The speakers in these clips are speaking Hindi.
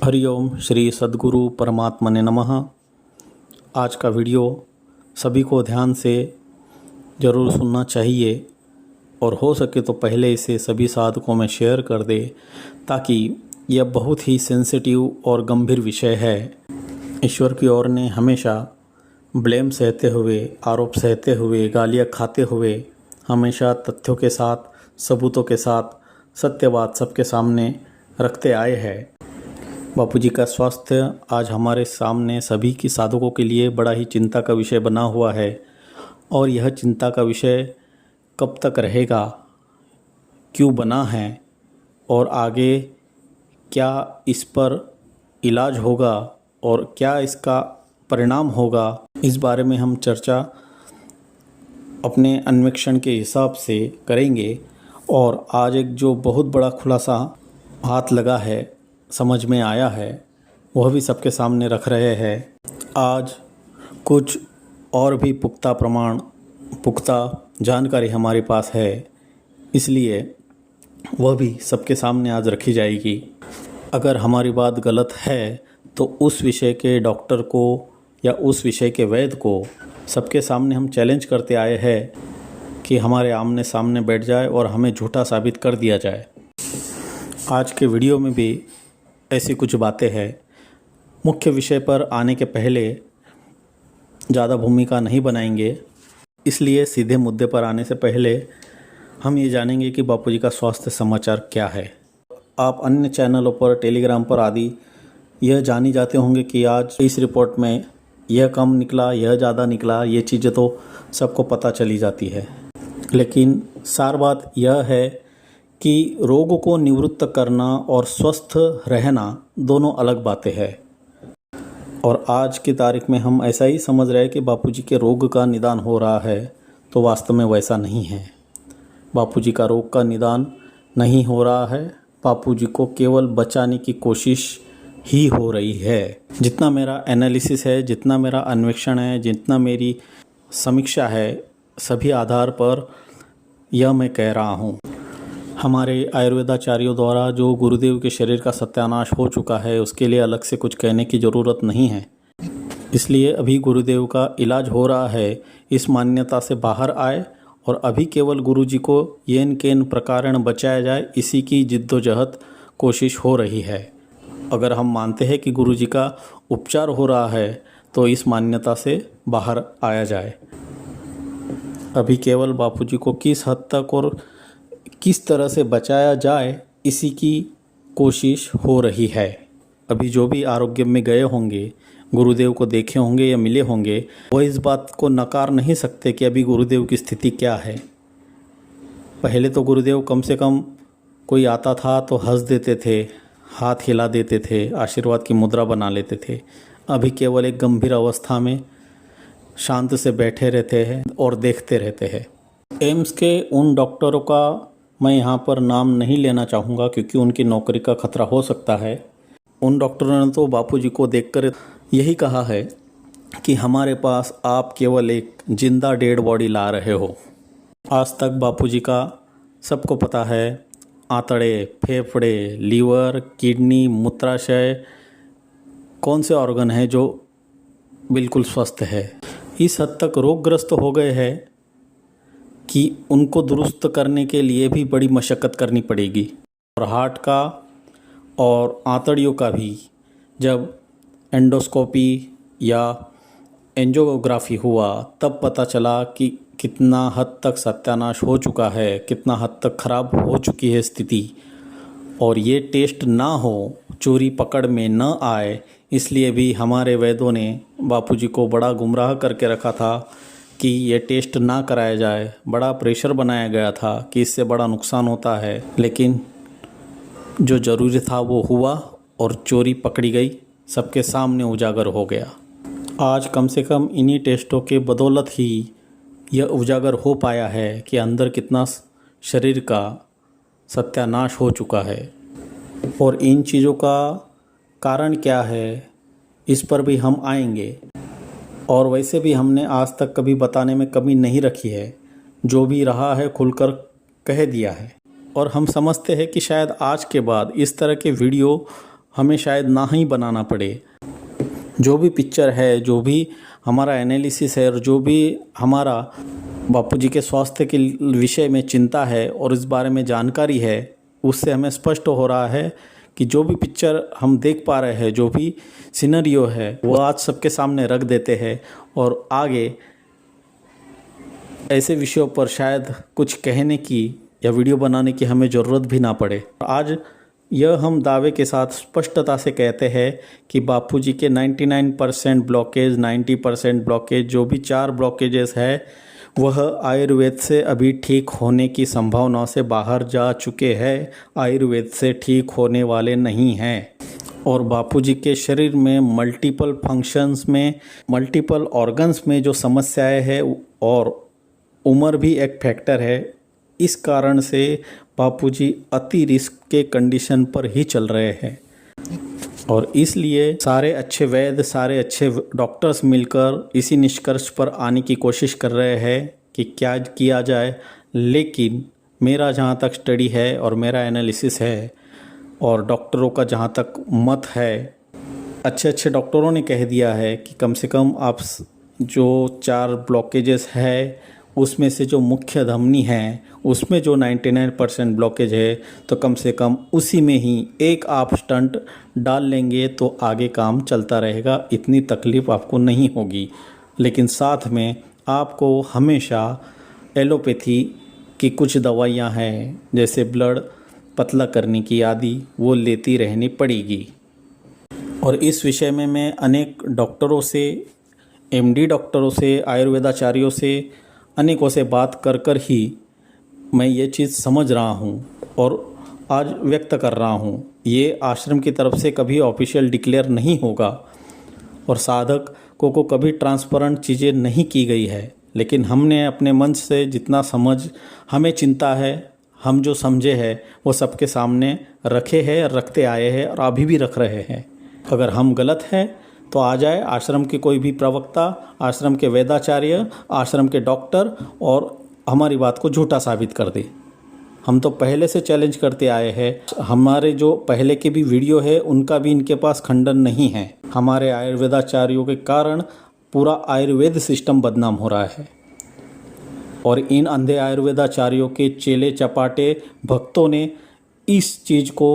हरिओम श्री सद्गुरु परमात्मने नमः। आज का वीडियो सभी को ध्यान से ज़रूर सुनना चाहिए और हो सके तो पहले इसे सभी साधकों में शेयर कर दे, ताकि यह बहुत ही सेंसिटिव और गंभीर विषय है। ईश्वर की ओर ने हमेशा ब्लेम सहते हुए, आरोप सहते हुए, गालियाँ खाते हुए हमेशा तथ्यों के साथ, सबूतों के साथ सत्यवाद सबके सामने रखते आए हैं। बापूजी का स्वास्थ्य आज हमारे सामने सभी की साधकों के लिए बड़ा ही चिंता का विषय बना हुआ है, और यह चिंता का विषय कब तक रहेगा, क्यों बना है और आगे क्या इस पर इलाज होगा और क्या इसका परिणाम होगा, इस बारे में हम चर्चा अपने अन्वेषण के हिसाब से करेंगे। और आज एक जो बहुत बड़ा खुलासा हाथ लगा है, समझ में आया है, वह भी सबके सामने रख रहे हैं। आज कुछ और भी पुख्ता प्रमाण, पुख्ता जानकारी हमारे पास है, इसलिए वह भी सबके सामने आज रखी जाएगी। अगर हमारी बात गलत है तो उस विषय के डॉक्टर को या उस विषय के वैद्य को सबके सामने हम चैलेंज करते आए हैं कि हमारे आमने सामने बैठ जाए और हमें झूठा साबित कर दिया जाए। आज के वीडियो में भी ऐसी कुछ बातें हैं। मुख्य विषय पर आने के पहले ज़्यादा भूमिका नहीं बनाएंगे, इसलिए सीधे मुद्दे पर आने से पहले हम ये जानेंगे कि बापूजी का स्वास्थ्य समाचार क्या है। आप अन्य चैनलों पर, टेलीग्राम पर आदि यह जानी जाते होंगे कि आज इस रिपोर्ट में यह कम निकला, यह ज़्यादा निकला, ये चीज़ें तो सबको पता चली जाती है। लेकिन सार बात यह है कि रोग को निवृत्त करना और स्वस्थ रहना दोनों अलग बातें हैं। और आज की तारीख में हम ऐसा ही समझ रहे हैं कि बापूजी के रोग का निदान हो रहा है, तो वास्तव में वैसा नहीं है। बापूजी का रोग का निदान नहीं हो रहा है, बापूजी को केवल बचाने की कोशिश ही हो रही है। जितना मेरा एनालिसिस है, जितना मेरा अन्वेषण है, जितना मेरी समीक्षा है, सभी आधार पर यह मैं कह रहा हूँ। हमारे आयुर्वेदाचार्यों द्वारा जो गुरुदेव के शरीर का सत्यानाश हो चुका है, उसके लिए अलग से कुछ कहने की ज़रूरत नहीं है। इसलिए अभी गुरुदेव का इलाज हो रहा है, इस मान्यता से बाहर आए और अभी केवल गुरुजी को येन केन प्रकारण बचाया जाए, इसी की जिद्दोजहद कोशिश हो रही है। अगर हम मानते हैं कि गुरुजी का उपचार हो रहा है, तो इस मान्यता से बाहर आया जाए। अभी केवल बापूजी को किस हद तक और किस तरह से बचाया जाए, इसी की कोशिश हो रही है। अभी जो भी आरोग्य में गए होंगे, गुरुदेव को देखे होंगे या मिले होंगे, वो इस बात को नकार नहीं सकते कि अभी गुरुदेव की स्थिति क्या है। पहले तो गुरुदेव कम से कम कोई आता था तो हंस देते थे, हाथ हिला देते थे, आशीर्वाद की मुद्रा बना लेते थे। अभी केवल एक गंभीर अवस्था में शांत से बैठे रहते हैं और देखते रहते हैं। एम्स के उन डॉक्टरों का मैं यहाँ पर नाम नहीं लेना चाहूँगा, क्योंकि उनकी नौकरी का खतरा हो सकता है। उन डॉक्टरों ने तो बापूजी को देखकर यही कहा है कि हमारे पास आप केवल एक जिंदा डेड बॉडी ला रहे हो। आज तक बापूजी का सबको पता है, आंतड़े, फेफड़े, लीवर, किडनी, मूत्राशय, कौन से ऑर्गन है जो बिल्कुल स्वस्थ है। इस हद तक रोगग्रस्त हो गए हैं कि उनको दुरुस्त करने के लिए भी बड़ी मशक्क़त करनी पड़ेगी। और हार्ट का और आंतड़ियों का भी जब एंडोस्कोपी या एंजियोग्राफी हुआ, तब पता चला कि कितना हद तक सत्यानाश हो चुका है, कितना हद तक ख़राब हो चुकी है स्थिति। और ये टेस्ट ना हो, चोरी पकड़ में न आए, इसलिए भी हमारे वैद्यों ने बापूजी को बड़ा गुमराह करके रखा था कि ये टेस्ट ना कराया जाए। बड़ा प्रेशर बनाया गया था कि इससे बड़ा नुकसान होता है, लेकिन जो ज़रूरी था वो हुआ और चोरी पकड़ी गई, सबके सामने उजागर हो गया। आज कम से कम इन्हीं टेस्टों के बदौलत ही यह उजागर हो पाया है कि अंदर कितना शरीर का सत्यानाश हो चुका है। और इन चीज़ों का कारण क्या है, इस पर भी हम आएंगे। और वैसे भी हमने आज तक कभी बताने में कमी नहीं रखी है, जो भी रहा है खुलकर कह दिया है। और हम समझते हैं कि शायद आज के बाद इस तरह के वीडियो हमें शायद ना ही बनाना पड़े। जो भी पिक्चर है, जो भी हमारा एनालिसिस है और जो भी हमारा बापूजी के स्वास्थ्य के विषय में चिंता है और इस बारे में जानकारी है, उससे हमें स्पष्ट हो रहा है कि जो भी पिक्चर हम देख पा रहे हैं, जो भी सिनेरियो है, वो आज सबके सामने रख देते हैं और आगे ऐसे विषयों पर शायद कुछ कहने की या वीडियो बनाने की हमें ज़रूरत भी ना पड़े। आज यह हम दावे के साथ स्पष्टता से कहते हैं कि बापूजी के 99% ब्लॉकेज, 90% ब्लॉकेज, जो भी 4 ब्लॉकेजेस है, वह आयुर्वेद से अभी ठीक होने की संभावना से बाहर जा चुके हैं, आयुर्वेद से ठीक होने वाले नहीं हैं। और बापूजी के शरीर में मल्टीपल फंक्शंस में, मल्टीपल ऑर्गन्स में जो समस्याएं हैं और उम्र भी एक फैक्टर है, इस कारण से बापूजी अति रिस्क के कंडीशन पर ही चल रहे हैं। और इसलिए सारे अच्छे वैद्य, सारे अच्छे डॉक्टर्स मिलकर इसी निष्कर्ष पर आने की कोशिश कर रहे हैं कि क्या किया जाए। लेकिन मेरा जहाँ तक स्टडी है और मेरा एनालिसिस है और डॉक्टरों का जहाँ तक मत है, अच्छे अच्छे डॉक्टरों ने कह दिया है कि कम से कम आप जो 4 ब्लॉकेजेस है उसमें से जो मुख्य धमनी है उसमें जो 99% ब्लॉकेज है, तो कम से कम उसी में ही एक आप स्टंट डाल लेंगे तो आगे काम चलता रहेगा, इतनी तकलीफ़ आपको नहीं होगी। लेकिन साथ में आपको हमेशा एलोपैथी की कुछ दवाइयाँ हैं, जैसे ब्लड पतला करने की आदि, वो लेती रहनी पड़ेगी। और इस विषय में मैं अनेक डॉक्टरों से, एमडी डॉक्टरों से, आयुर्वेदाचार्यों से, अनेकों से बात कर कर ही मैं ये चीज़ समझ रहा हूँ और आज व्यक्त कर रहा हूँ। ये आश्रम की तरफ से कभी ऑफिशियल डिक्लेयर नहीं होगा और साधक को कभी ट्रांसपेरेंट चीज़ें नहीं की गई है, लेकिन हमने अपने मन से जितना समझ हमें चिंता है, हम जो समझे हैं वो सबके सामने रखे हैं, रखते आए हैं और अभी भी रख रहे हैं। अगर हम गलत हैं तो आ जाए आश्रम के कोई भी प्रवक्ता, आश्रम के वेदाचार्य, आश्रम के डॉक्टर और हमारी बात को झूठा साबित कर दे। हम तो पहले से चैलेंज करते आए हैं। हमारे जो पहले के भी वीडियो है उनका भी इनके पास खंडन नहीं है। हमारे आयुर्वेदाचार्यों के कारण पूरा आयुर्वेद सिस्टम बदनाम हो रहा है और इन अंधे आयुर्वेदाचार्यों के चेले चपाटे भक्तों ने इस चीज़ को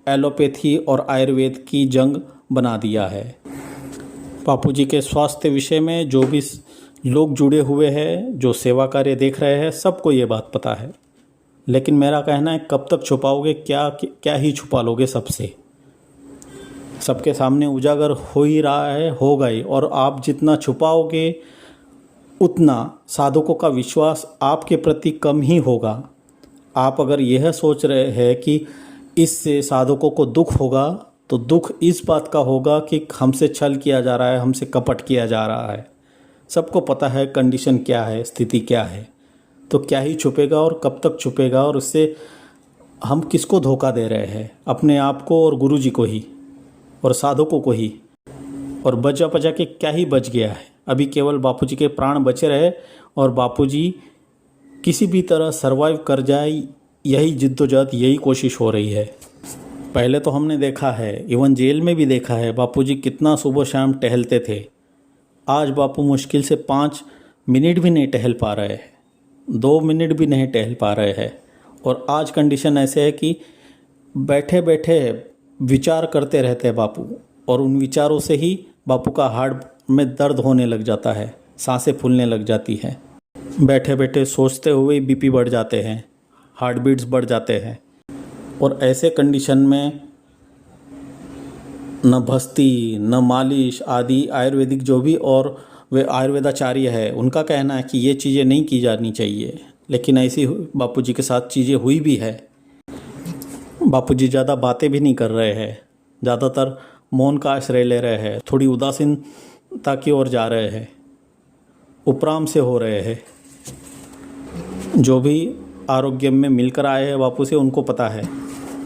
एलोपैथी और आयुर्वेद की जंग बना दिया है। बापूजी के स्वास्थ्य विषय में जो भी लोग जुड़े हुए हैं, जो सेवा कार्य देख रहे हैं, सबको ये बात पता है। लेकिन मेरा कहना है, कब तक छुपाओगे, क्या ही छुपा लोगे सबसे। सबके सामने उजागर हो ही रहा है, होगा ही। और आप जितना छुपाओगे उतना साधकों का विश्वास आपके प्रति कम ही होगा। आप अगर यह सोच रहे हैं कि इससे साधकों को दुख होगा, तो दुख इस बात का होगा कि हमसे छल किया जा रहा है, हमसे कपट किया जा रहा है। सबको पता है कंडीशन क्या है, स्थिति क्या है, तो क्या ही छुपेगा और कब तक छुपेगा। और उससे हम किसको धोखा दे रहे हैं, अपने आप को और गुरुजी को ही और साधकों को ही। और बचा बचा के क्या ही बच गया है। अभी केवल बापूजी के प्राण बचे रहे और बापूजी किसी भी तरह सरवाइव कर जाए, यही जिद्दोजहद, यही कोशिश हो रही है। पहले तो हमने देखा है, इवन जेल में भी देखा है, बापूजी कितना सुबह शाम टहलते थे। आज बापू मुश्किल से 5 मिनट भी नहीं टहल पा रहे हैं, 2 मिनट भी नहीं टहल पा रहे हैं। और आज कंडीशन ऐसे है कि बैठे बैठे विचार करते रहते हैं बापू, और उन विचारों से ही बापू का हार्ट में दर्द होने लग जाता है, सांसें फूलने लग जाती हैं। बैठे बैठे सोचते हुए बीपी बढ़ जाते हैं, हार्ट बीट्स बढ़ जाते हैं। और ऐसे कंडीशन में न भस्ती, न मालिश आदि आयुर्वेदिक जो भी और वे आयुर्वेदाचार्य है उनका कहना है कि ये चीज़ें नहीं की जानी चाहिए, लेकिन ऐसी बापूजी के साथ चीज़ें हुई भी है। बापूजी ज़्यादा बातें भी नहीं कर रहे हैं, ज़्यादातर मौन का आश्रय ले रहे हैं, थोड़ी उदासीनता की ओर जा रहे हैं, उपराम से हो रहे हैं। जो भी आरोग्य में मिलकर आए हैं बापू से, उनको पता है।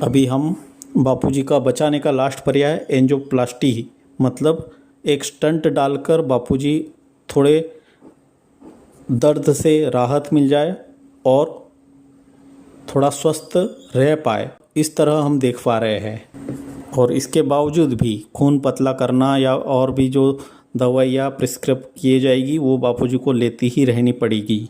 अभी हम बापूजी का बचाने का लास्ट पर्याय एंजियोप्लास्टी, मतलब एक स्टंट डालकर बापूजी थोड़े दर्द से राहत मिल जाए और थोड़ा स्वस्थ रह पाए, इस तरह हम देख पा रहे हैं। और इसके बावजूद भी खून पतला करना या और भी जो दवाइयाँ प्रिस्क्राइब किए जाएगी वो बापूजी को लेती ही रहनी पड़ेगी।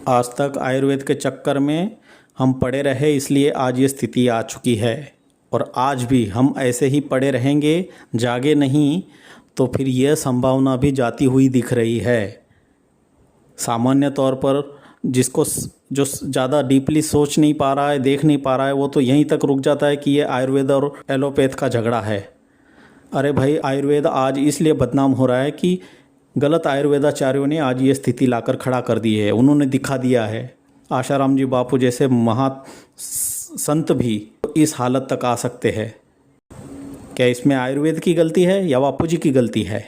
आज तक आयुर्वेद के चक्कर में हम पड़े रहे, इसलिए आज ये स्थिति आ चुकी है। और आज भी हम ऐसे ही पड़े रहेंगे, जागे नहीं, तो फिर यह संभावना भी जाती हुई दिख रही है। सामान्य तौर पर जिसको जो ज़्यादा डीपली सोच नहीं पा रहा है, देख नहीं पा रहा है, वो तो यहीं तक रुक जाता है कि ये आयुर्वेद और एलोपैथ का झगड़ा है। अरे भाई, आयुर्वेद आज इसलिए बदनाम हो रहा है कि गलत आयुर्वेदाचार्यों ने आज ये स्थिति लाकर खड़ा कर दी है। उन्होंने दिखा दिया है। आशाराम जी बापू जैसे महा संत भी इस हालत तक आ सकते हैं। क्या इसमें आयुर्वेद की गलती है या बापू जी की गलती है?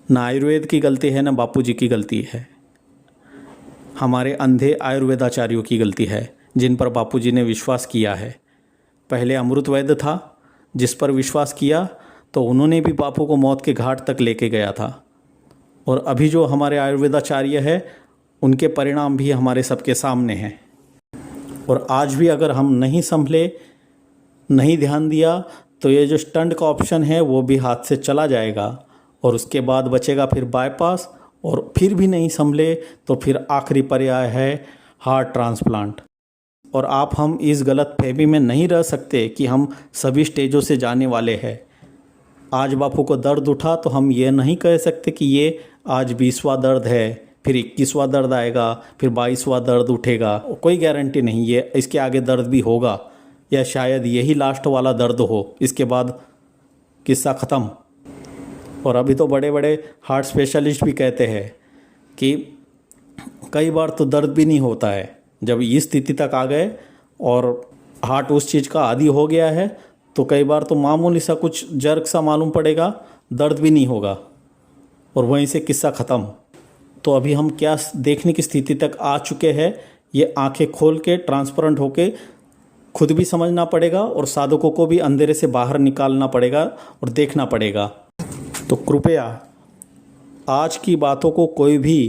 ना आयुर्वेद की गलती है, ना बापू जी की गलती है। हमारे अंधे आयुर्वेदाचार्यों की गलती है जिन पर बापू जी ने विश्वास किया है। पहले अमृत वैद्य था, जिस पर विश्वास किया तो उन्होंने भी बापू को मौत के घाट तक लेके गया था। और अभी जो हमारे आयुर्वेदाचार्य है, उनके परिणाम भी हमारे सबके सामने हैं। और आज भी अगर हम नहीं संभले, नहीं ध्यान दिया, तो ये जो स्टंट का ऑप्शन है वो भी हाथ से चला जाएगा। और उसके बाद बचेगा फिर बाईपास, और फिर भी नहीं संभले तो फिर आखिरी पर्याय है हार्ट ट्रांसप्लांट। और हम इस गलत फहमी में नहीं रह सकते कि हम सभी स्टेजों से जाने वाले हैं। आज बापू को दर्द उठा तो हम ये नहीं कह सकते कि ये आज 20वां दर्द है, फिर 21वां दर्द आएगा, फिर 22वां दर्द उठेगा। कोई गारंटी नहीं, ये इसके आगे दर्द भी होगा या शायद यही लास्ट वाला दर्द हो, इसके बाद किस्सा ख़त्म। और अभी तो बड़े बड़े हार्ट स्पेशलिस्ट भी कहते हैं कि कई बार तो दर्द भी नहीं होता है। जब इस स्थिति तक आ गए और हार्ट उस चीज़ का आदी हो गया है तो कई बार तो मामूली सा कुछ जर्क सा मालूम पड़ेगा, दर्द भी नहीं होगा और वहीं से किस्सा ख़त्म। तो अभी हम क्या देखने की स्थिति तक आ चुके हैं, ये आंखें खोल के ट्रांसपेरेंट होके खुद भी समझना पड़ेगा और साधकों को भी अंधेरे से बाहर निकालना पड़ेगा और देखना पड़ेगा। तो कृपया आज की बातों को कोई भी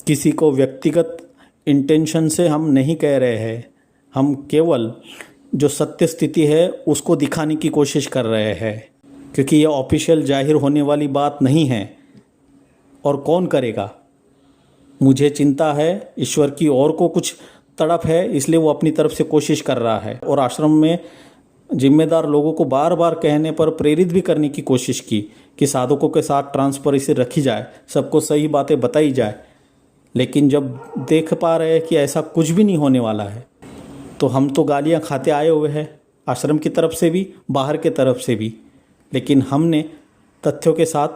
किसी को व्यक्तिगत इंटेंशन से हम नहीं कह रहे हैं। हम केवल जो सत्य स्थिति है उसको दिखाने की कोशिश कर रहे हैं, क्योंकि यह ऑफिशियल जाहिर होने वाली बात नहीं है। और कौन करेगा? मुझे चिंता है, ईश्वर की ओर को कुछ तड़प है, इसलिए वो अपनी तरफ से कोशिश कर रहा है। और आश्रम में जिम्मेदार लोगों को बार बार कहने पर प्रेरित भी करने की कोशिश की कि साधकों के साथ ट्रांसपेरेंसी रखी जाए, सबको सही बातें बताई जाए। लेकिन जब देख पा रहे हैं कि ऐसा कुछ भी नहीं होने वाला है, तो हम तो गालियां खाते आए हुए हैं, आश्रम की तरफ से भी, बाहर के तरफ से भी। लेकिन हमने तथ्यों के साथ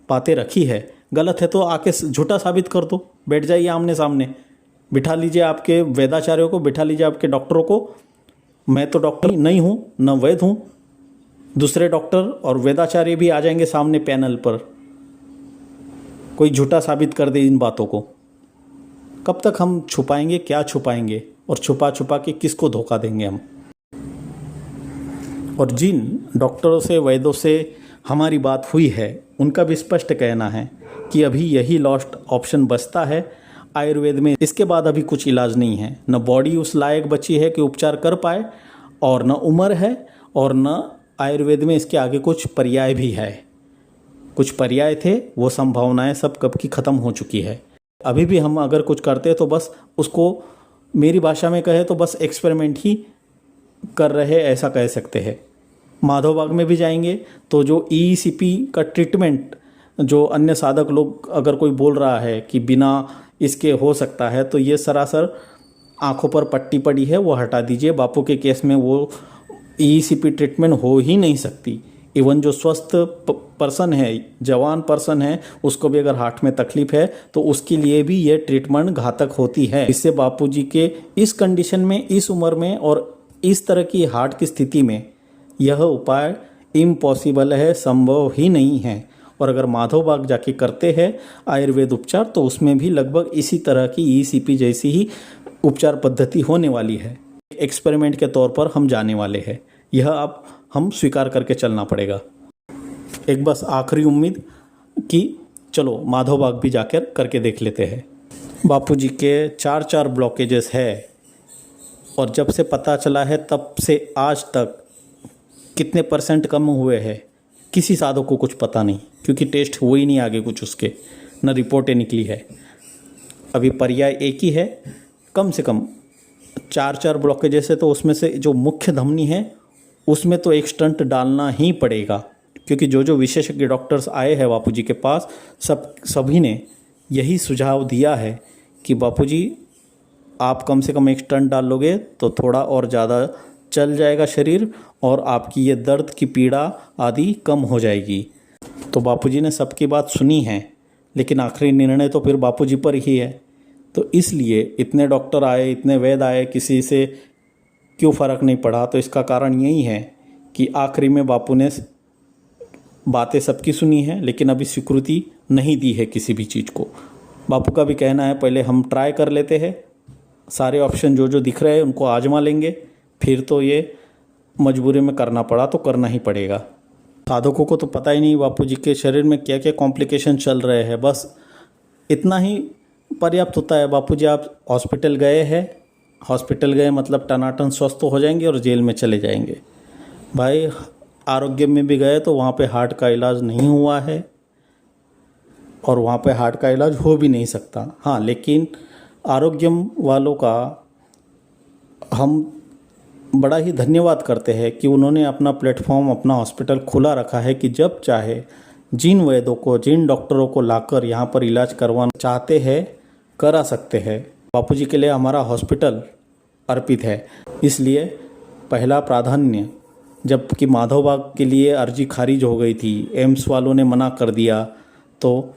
बातें रखी है। गलत है तो आके झूठा साबित कर दो, बैठ जाइए आमने सामने, बिठा लीजिए आपके वेदाचार्यों को, बिठा लीजिए आपके डॉक्टरों को। मैं तो डॉक्टर नहीं हूँ, न वैद्य हूँ, दूसरे डॉक्टर और वेदाचार्य भी आ जाएंगे सामने पैनल पर। कोई झूठा साबित कर दे इन बातों को। कब तक हम छुपाएंगे, क्या छुपाएंगे, और छुपा छुपा के किसको धोखा देंगे हम? और जिन डॉक्टरों से, वैद्यों से हमारी बात हुई है, उनका भी स्पष्ट कहना है कि अभी यही लास्ट ऑप्शन बचता है आयुर्वेद में। इसके बाद अभी कुछ इलाज नहीं है। न बॉडी उस लायक बची है कि उपचार कर पाए, और न उम्र है, और न आयुर्वेद में इसके आगे कुछ पर्याय भी है। कुछ पर्याय थे, वो संभावनाएं सब कब की ख़त्म हो चुकी है। अभी भी हम अगर कुछ करते तो बस उसको, मेरी भाषा में कहे तो बस एक्सपेरिमेंट ही कर रहे, ऐसा कह सकते हैं। माधवबाग में भी जाएंगे तो जो ECP का ट्रीटमेंट, जो अन्य साधक लोग अगर कोई बोल रहा है कि बिना इसके हो सकता है, तो ये सरासर आंखों पर पट्टी पड़ी है, वो हटा दीजिए। बापू के केस में वो ECP ट्रीटमेंट हो ही नहीं सकती। इवन जो स्वस्थ पर्सन है, जवान पर्सन है, उसको भी अगर हार्ट में तकलीफ है तो उसके लिए भी ये ट्रीटमेंट घातक होती है। इससे बापूजी के इस कंडीशन में, इस उम्र में और इस तरह की हार्ट की स्थिति में यह उपाय इम्पॉसिबल है, संभव ही नहीं है। और अगर माधवबाग जाके करते हैं आयुर्वेद उपचार, तो उसमें भी लगभग इसी तरह की ECP जैसी ही उपचार पद्धति होने वाली है। एक्सपेरिमेंट के तौर पर हम जाने वाले हैं, यह अब हम स्वीकार करके चलना पड़ेगा। एक बस आखिरी उम्मीद कि चलो माधवबाग भी जाकर करके देख लेते हैं। बापूजी के 4 ब्लॉकेजेस है, और जब से पता चला है तब से आज तक कितने % कम हुए हैं किसी साधक को कुछ पता नहीं, क्योंकि टेस्ट हुए ही नहीं आगे कुछ उसके, न रिपोर्टें निकली है। अभी पर्याय एक ही है, कम से कम 4 ब्लॉकेजेस है, तो उसमें से जो मुख्य धमनी है उसमें तो एक स्टंट डालना ही पड़ेगा, क्योंकि जो विशेषज्ञ डॉक्टर्स आए हैं बापूजी के पास सभी ने यही सुझाव दिया है कि बापूजी आप कम से कम एक स्टंट डाल लोगे तो थोड़ा और ज़्यादा चल जाएगा शरीर और आपकी ये दर्द की पीड़ा आदि कम हो जाएगी। तो बापूजी ने सबकी बात सुनी है, लेकिन आखिरी निर्णय तो फिर बापूजी पर ही है। तो इसलिए इतने डॉक्टर आए, इतने वैद्य आए, किसी से क्यों फ़र्क नहीं पड़ा? तो इसका कारण यही है कि आखिरी में बापू ने बातें सबकी सुनी है, लेकिन अभी स्वीकृति नहीं दी है किसी भी चीज़ को। बापू का भी कहना है पहले हम ट्राई कर लेते हैं, सारे ऑप्शन जो दिख रहे हैं उनको आजमा लेंगे, फिर तो ये मजबूरी में करना पड़ा तो करना ही पड़ेगा। साधकों को तो पता ही नहीं बापूजी के शरीर में क्या क्या कॉम्प्लिकेशन चल रहे हैं, बस इतना ही पर्याप्त होता है। बापूजी आप हॉस्पिटल गए हैं, हॉस्पिटल गए मतलब टनाटन स्वस्थ हो जाएंगे और जेल में चले जाएंगे। भाई आरोग्य में भी गए तो वहाँ पे हार्ट का इलाज नहीं हुआ है और वहाँ पे हार्ट का इलाज हो भी नहीं सकता। हाँ, लेकिन आरोग्यम वालों का हम बड़ा ही धन्यवाद करते हैं कि उन्होंने अपना प्लेटफॉर्म, अपना हॉस्पिटल खुला रखा है कि जब चाहे जिन वैद्यों को, जिन डॉक्टरों को लाकर यहाँ पर इलाज करवाना चाहते हैं करा सकते हैं। बापूजी के लिए हमारा हॉस्पिटल अर्पित है, इसलिए पहला प्राधान्य, जबकि माधवबाग के लिए अर्जी खारिज हो गई थी, एम्स वालों ने मना कर दिया, तो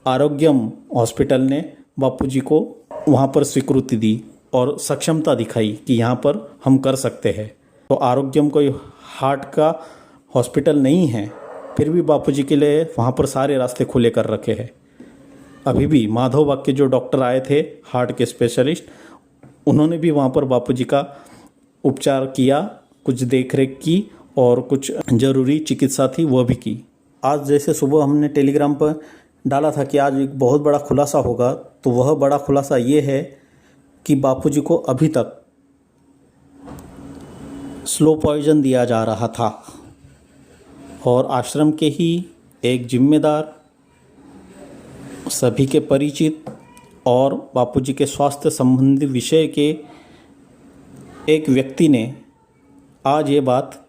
आरोग्यम हॉस्पिटल ने बापूजी को वहाँ पर स्वीकृति दी और सक्षमता दिखाई कि यहाँ पर हम कर सकते हैं। तो आरोग्यम कोई हार्ट का हॉस्पिटल नहीं है, फिर भी बापूजी के लिए वहाँ पर सारे रास्ते खुले कर रखे हैं। अभी भी माधवबाग के जो डॉक्टर आए थे हार्ट के स्पेशलिस्ट, उन्होंने भी वहाँ पर बापूजी का उपचार किया, कुछ देखरेख की और कुछ ज़रूरी चिकित्सा थी वह भी की। आज जैसे सुबह हमने टेलीग्राम पर डाला था कि आज एक बहुत बड़ा खुलासा होगा, तो वह बड़ा खुलासा ये है कि बापूजी को अभी तक स्लो पॉइजन दिया जा रहा था और आश्रम के ही एक जिम्मेदार, सभी के परिचित और बापूजी के स्वास्थ्य संबंधी विषय के एक व्यक्ति ने आज ये बात,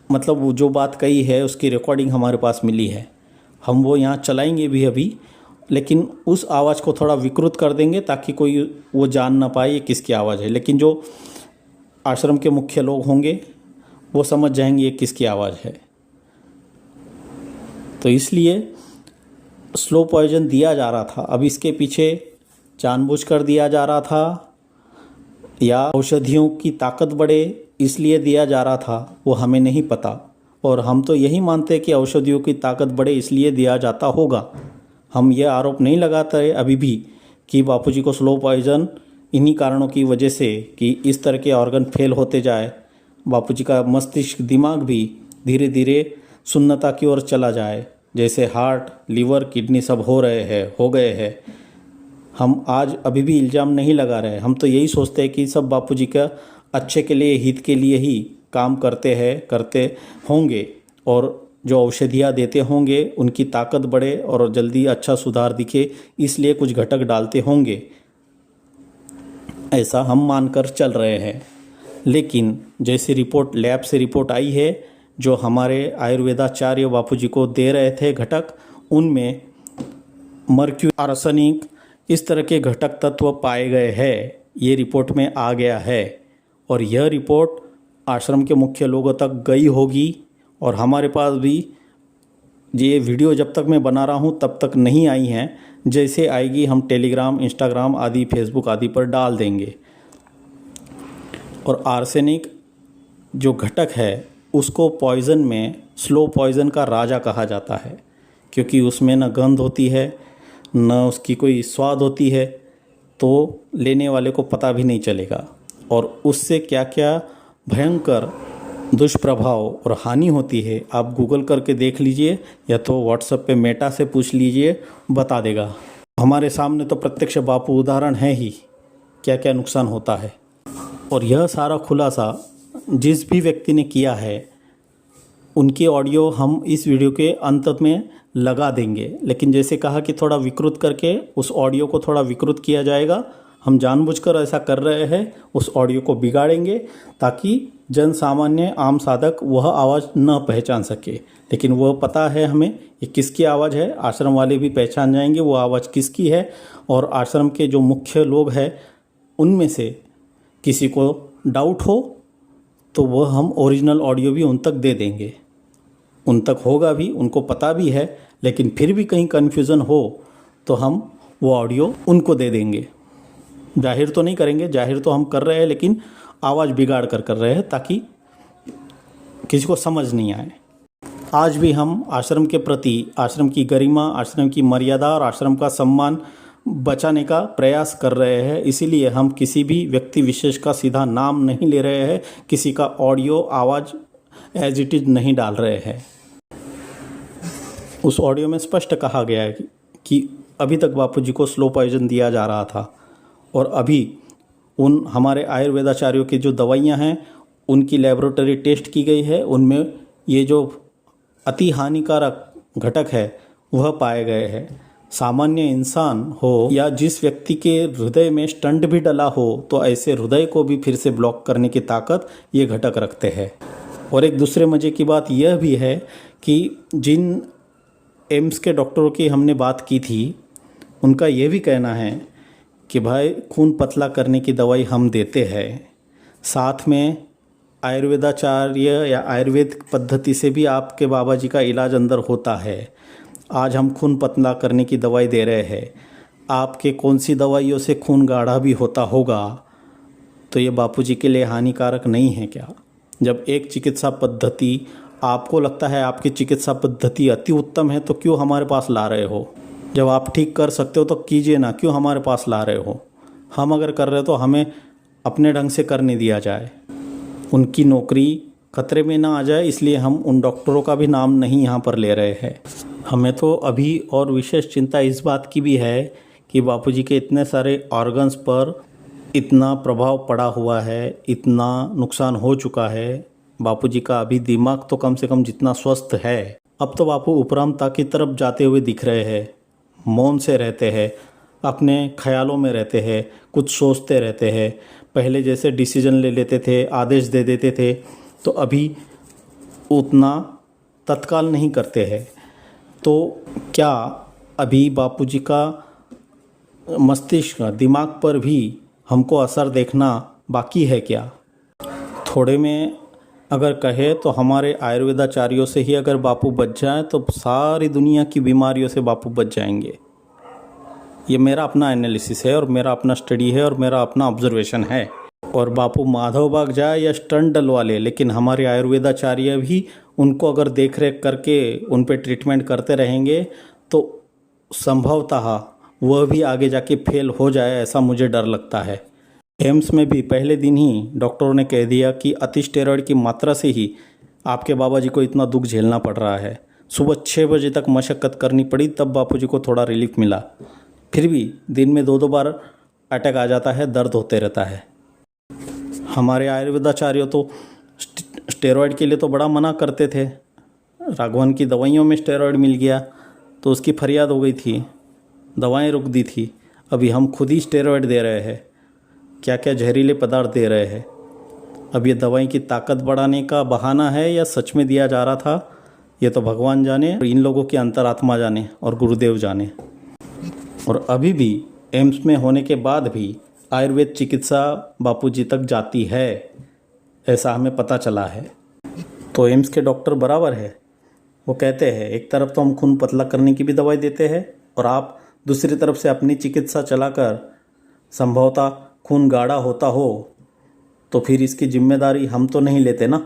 मतलब वो जो बात कही है उसकी रिकॉर्डिंग हमारे पास मिली है। हम वो यहाँ चलाएंगे भी अभी, लेकिन उस आवाज़ को थोड़ा विकृत कर देंगे ताकि कोई वो जान ना पाए ये किसकी आवाज़ है, लेकिन जो आश्रम के मुख्य लोग होंगे वो समझ जाएंगे ये किसकी आवाज़ है। तो इसलिए स्लो पॉइजन दिया जा रहा था। अब इसके पीछे जानबूझकर दिया जा रहा था या औषधियों की ताकत बढ़े इसलिए दिया जा रहा था, वो हमें नहीं पता। और हम तो यही मानते हैं कि औषधियों की ताकत बढ़े इसलिए दिया जाता होगा। हम ये आरोप नहीं लगाते अभी भी कि बापूजी को स्लो पॉइजन इन्हीं कारणों की वजह से कि इस तरह के ऑर्गन फेल होते जाए, बापूजी का मस्तिष्क, दिमाग भी धीरे धीरे सुन्नता की ओर चला जाए, जैसे हार्ट, लीवर, किडनी सब हो गए हैं। हम आज अभी भी इल्ज़ाम नहीं लगा रहे, हम तो यही सोचते हैं कि सब बापूजी का अच्छे के लिए, हित के लिए ही काम करते होंगे और जो औषधियाँ देते होंगे उनकी ताकत बढ़े और जल्दी अच्छा सुधार दिखे, इसलिए कुछ घटक डालते होंगे, ऐसा हम मानकर चल रहे हैं। लेकिन जैसी रिपोर्ट लैब से रिपोर्ट आई है, जो हमारे आयुर्वेदाचार्य बापूजी को दे रहे थे घटक, उनमें मर्क्यूरी, आर्सेनिक, इस तरह के घटक तत्व पाए गए हैं, ये रिपोर्ट में आ गया है। और यह रिपोर्ट आश्रम के मुख्य लोगों तक गई होगी और हमारे पास भी ये वीडियो जब तक मैं बना रहा हूँ तब तक नहीं आई हैं। जैसे आएगी हम टेलीग्राम, इंस्टाग्राम आदि, फेसबुक आदि पर डाल देंगे। और आर्सेनिक जो घटक है उसको पॉइज़न में स्लो पॉइज़न का राजा कहा जाता है, क्योंकि उसमें न गंध होती है न उसकी कोई स्वाद होती है, तो लेने वाले को पता भी नहीं चलेगा और उससे क्या क्या भयंकर दुष्प्रभाव और हानि होती है आप गूगल करके देख लीजिए या तो व्हाट्सएप पे मेटा से पूछ लीजिए, बता देगा। हमारे सामने तो प्रत्यक्ष बापू उदाहरण है ही क्या क्या नुकसान होता है। और यह सारा खुलासा जिस भी व्यक्ति ने किया है, उनकी ऑडियो हम इस वीडियो के अंत में लगा देंगे, लेकिन जैसे कहा कि थोड़ा विकृत करके उस ऑडियो को थोड़ा विकृत किया जाएगा। हम जानबूझकर ऐसा कर रहे हैं, उस ऑडियो को बिगाड़ेंगे ताकि जन सामान्य आम साधक वह आवाज़ न पहचान सके। लेकिन वह पता है हमें ये किसकी आवाज़ है, आश्रम वाले भी पहचान जाएंगे वो आवाज़ किसकी है। और आश्रम के जो मुख्य लोग हैं उनमें से किसी को डाउट हो तो वह हम ओरिजिनल ऑडियो भी उन तक दे देंगे। उन तक होगा भी, उनको पता भी है, लेकिन फिर भी कहीं कन्फ्यूज़न हो तो हम वो ऑडियो उनको दे देंगे। जाहिर तो नहीं करेंगे, जाहिर तो हम कर रहे हैं लेकिन आवाज़ बिगाड़ कर रहे हैं ताकि किसी को समझ नहीं आए। आज भी हम आश्रम के प्रति, आश्रम की गरिमा, आश्रम की मर्यादा और आश्रम का सम्मान बचाने का प्रयास कर रहे हैं। इसीलिए हम किसी भी व्यक्ति विशेष का सीधा नाम नहीं ले रहे हैं, किसी का ऑडियो आवाज़ एज इट इज़ नहीं डाल रहे हैं। उस ऑडियो में स्पष्ट कहा गया है कि अभी तक बापूजी को स्लो पॉइजन दिया जा रहा था और अभी उन हमारे आयुर्वेदाचार्यों की जो दवाइयाँ हैं उनकी लेबोरेटरी टेस्ट की गई है, उनमें ये जो अति हानिकारक घटक है वह पाए गए हैं। सामान्य इंसान हो या जिस व्यक्ति के हृदय में स्टंट भी डला हो तो ऐसे हृदय को भी फिर से ब्लॉक करने की ताकत ये घटक रखते हैं। और एक दूसरे मज़े की बात यह भी है कि जिन एम्स के डॉक्टरों की हमने बात की थी उनका ये भी कहना है कि भाई खून पतला करने की दवाई हम देते हैं, साथ में आयुर्वेदाचार्य या आयुर्वेद पद्धति से भी आपके बाबा जी का इलाज अंदर होता है। आज हम खून पतला करने की दवाई दे रहे हैं, आपके कौन सी दवाइयों से खून गाढ़ा भी होता होगा, तो ये बापूजी के लिए हानिकारक नहीं है क्या? जब एक चिकित्सा पद्धति आपको लगता है आपकी चिकित्सा पद्धति अति उत्तम है तो क्यों हमारे पास ला रहे हो? जब आप ठीक कर सकते हो तो कीजिए ना, क्यों हमारे पास ला रहे हो? हम अगर कर रहे हो तो हमें अपने ढंग से करने दिया जाए, उनकी नौकरी खतरे में ना आ जाए, इसलिए हम उन डॉक्टरों का भी नाम नहीं यहाँ पर ले रहे हैं। हमें तो अभी और विशेष चिंता इस बात की भी है कि बापूजी के इतने सारे ऑर्गन्स पर इतना प्रभाव पड़ा हुआ है, इतना नुकसान हो चुका है। बापूजी का अभी दिमाग तो कम से कम जितना स्वस्थ है, अब तो बापू उपरामता की तरफ जाते हुए दिख रहे हैं। मौन से रहते हैं, अपने ख्यालों में रहते हैं, कुछ सोचते रहते हैं। पहले जैसे डिसीजन ले लेते थे, आदेश दे देते थे, तो अभी उतना तत्काल नहीं करते हैं। तो क्या अभी बापूजी का मस्तिष्क, दिमाग पर भी हमको असर देखना बाकी है क्या? थोड़े में अगर कहे तो हमारे आयुर्वेदाचार्यों से ही अगर बापू बच जाए तो सारी दुनिया की बीमारियों से बापू बच जाएंगे। ये मेरा अपना एनालिसिस है और मेरा अपना स्टडी है और मेरा अपना ऑब्जर्वेशन है। और बापू माधव बाग जाए या स्टंट डलवा ले, लेकिन हमारे आयुर्वेदाचार्य भी उनको अगर देख रेख करके उन पे ट्रीटमेंट करते रहेंगे तो संभवतः वह भी आगे जाके फेल हो जाए, ऐसा मुझे डर लगता है। एम्स में भी पहले दिन ही डॉक्टरों ने कह दिया कि अति स्टेरॉइड की मात्रा से ही आपके बाबा जी को इतना दुख झेलना पड़ रहा है। सुबह 6 बजे तक मशक्क़त करनी पड़ी, तब बापू जी को थोड़ा रिलीफ मिला। फिर भी दिन में 2-2 बार अटैक आ जाता है, दर्द होते रहता है। हमारे आयुर्वेदाचार्य तो स्टेरॉइड के लिए तो बड़ा मना करते थे। राघवन की दवाइयों में स्टेरॉइड मिल गया तो उसकी फरियाद हो गई थी, दवाएं रुक दी थी। अभी हम खुद ही स्टेरॉइड दे रहे हैं, क्या क्या जहरीले पदार्थ दे रहे हैं। अब ये दवाई की ताकत बढ़ाने का बहाना है या सच में दिया जा रहा था, ये तो भगवान जाने, इन लोगों की अंतरात्मा जाने और गुरुदेव जाने। और अभी भी एम्स में होने के बाद भी आयुर्वेद चिकित्सा बापूजी तक जाती है, ऐसा हमें पता चला है। तो एम्स के डॉक्टर बराबर है, वो कहते हैं एक तरफ तो हम खून पतला करने की भी दवाई देते हैं और आप दूसरी तरफ से अपनी चिकित्सा चलाकर संभवतः खून गाढ़ा होता हो तो फिर इसकी जिम्मेदारी हम तो नहीं लेते ना।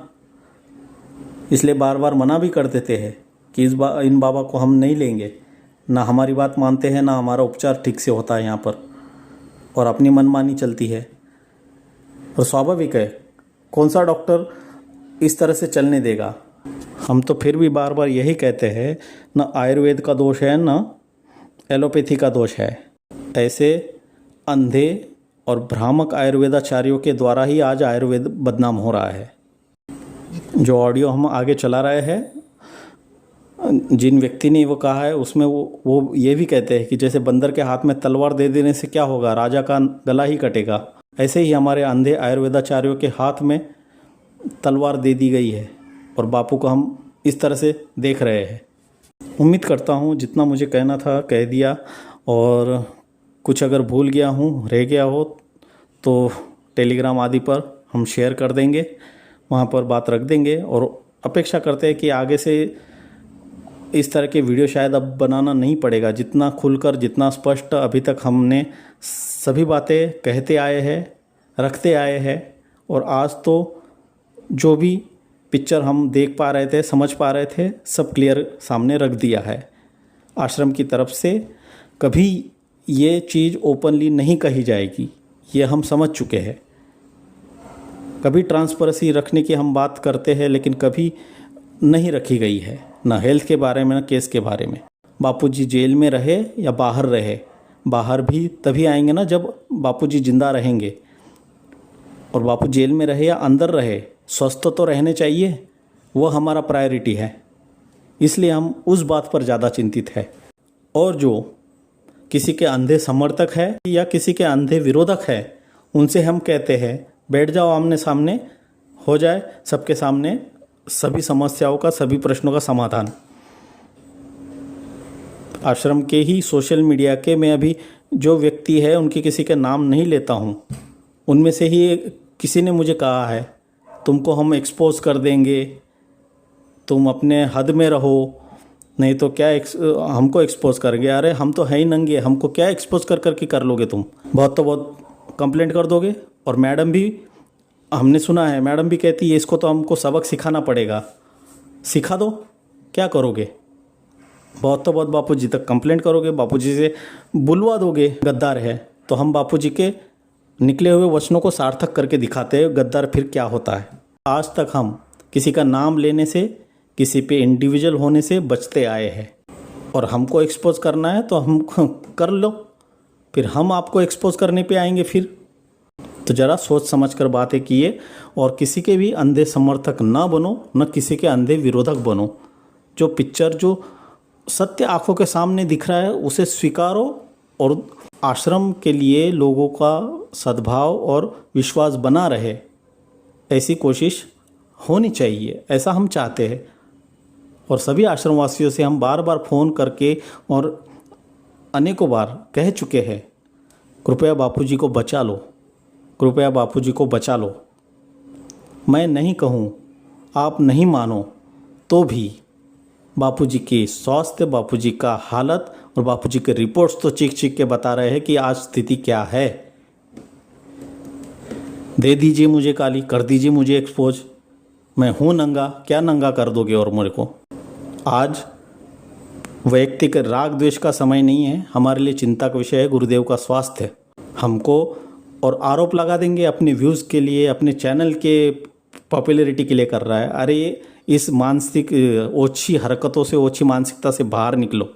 इसलिए बार बार मना भी कर देते हैं कि इन बाबा को हम नहीं लेंगे, ना हमारी बात मानते हैं, ना हमारा उपचार ठीक से होता है यहाँ पर, और अपनी मनमानी चलती है। और स्वाभाविक है, कौन सा डॉक्टर इस तरह से चलने देगा। हम तो फिर भी बार बार यही कहते हैं, ना आयुर्वेद का दोष है ना एलोपैथी का दोष है। ऐसे अंधे और भ्रामक आयुर्वेदाचार्यों के द्वारा ही आज आयुर्वेद बदनाम हो रहा है। जो ऑडियो हम आगे चला रहे हैं, जिन व्यक्ति ने वो कहा है उसमें वो ये भी कहते हैं कि जैसे बंदर के हाथ में तलवार दे देने से क्या होगा, राजा का गला ही कटेगा। ऐसे ही हमारे अंधे आयुर्वेदाचार्यों के हाथ में तलवार दे दी गई है और बापू को हम इस तरह से देख रहे हैं। उम्मीद करता हूँ जितना मुझे कहना था कह दिया, और कुछ अगर भूल गया हूँ, रह गया हो तो टेलीग्राम आदि पर हम शेयर कर देंगे, वहाँ पर बात रख देंगे। और अपेक्षा करते हैं कि आगे से इस तरह के वीडियो शायद अब बनाना नहीं पड़ेगा। जितना खुलकर, जितना स्पष्ट अभी तक हमने सभी बातें कहते आए हैं, रखते आए हैं, और आज तो जो भी पिक्चर हम देख पा रहे थे, समझ पा रहे थे, सब क्लियर सामने रख दिया है। आश्रम की तरफ से कभी ये चीज़ ओपनली नहीं कही जाएगी, ये हम समझ चुके हैं। कभी ट्रांसपेरेंसी रखने की हम बात करते हैं, लेकिन कभी नहीं रखी गई है, ना हेल्थ के बारे में, ना केस के बारे में। बापूजी जेल में रहे या बाहर रहे, बाहर भी तभी आएंगे ना जब बापूजी जिंदा रहेंगे। और बापू जेल में रहे या अंदर रहे, स्वस्थ तो रहने चाहिए, वो हमारा प्रायोरिटी है। इसलिए हम उस बात पर ज़्यादा चिंतित है। और जो किसी के अंधे समर्थक है या किसी के अंधे विरोधक है, उनसे हम कहते हैं बैठ जाओ, आमने सामने हो जाए सबके सामने सभी समस्याओं का, सभी प्रश्नों का समाधान। आश्रम के ही सोशल मीडिया के मैं अभी जो व्यक्ति है उनके किसी के नाम नहीं लेता हूँ, उनमें से ही किसी ने मुझे कहा है तुमको हम एक्सपोज कर देंगे, तुम अपने हद में रहो, नहीं तो क्या हमको एक्सपोज करेंगे। अरे हम तो है ही नंगे, हमको क्या एक्सपोज कर कर लोगे तुम? बहुत तो बहुत कंप्लेंट कर दोगे। और मैडम भी, हमने सुना है, मैडम भी कहती है इसको तो हमको सबक सिखाना पड़ेगा। सिखा दो, क्या करोगे? बहुत तो बहुत बापूजी तक कंप्लेंट करोगे, बापूजी से बुलवा दोगे गद्दार है। तो हम बापूजी के निकले हुए वचनों को सार्थक करके दिखाते हैं गद्दार फिर क्या होता है। आज तक हम किसी का नाम लेने से, किसी पे इंडिविजुअल होने से बचते आए हैं। और हमको एक्सपोज करना है तो हम कर लो, फिर हम आपको एक्सपोज करने पे आएंगे फिर। तो ज़रा सोच समझ कर बातें किए, और किसी के भी अंधे समर्थक ना बनो, न किसी के अंधे विरोधक बनो। जो पिक्चर, जो सत्य आंखों के सामने दिख रहा है उसे स्वीकारो, और आश्रम के लिए लोगों का सद्भाव और विश्वास बना रहे, ऐसी कोशिश होनी चाहिए, ऐसा हम चाहते हैं। और सभी आश्रमवासियों से हम बार बार फ़ोन करके और अनेकों बार कह चुके हैं, कृपया बापूजी को बचा लो, कृपया बापूजी को बचा लो। मैं नहीं कहूँ, आप नहीं मानो तो भी बापूजी की स्वास्थ्य, बापूजी का हालत और बापूजी के रिपोर्ट्स तो चीख चीख के बता रहे हैं कि आज स्थिति क्या है। दे दीजिए मुझे काली, कर दीजिए मुझे एक्सपोज, मैं हूँ नंगा, क्या नंगा कर दोगे और मेरे को? आज वैयक्तिक राग द्वेष का समय नहीं है, हमारे लिए चिंता का विषय है गुरुदेव का स्वास्थ्य। हमको और आरोप लगा देंगे अपने व्यूज़ के लिए, अपने चैनल के पॉपुलैरिटी के लिए कर रहा है। अरे इस मानसिक ओछी हरकतों से, ओछी मानसिकता से बाहर निकलो।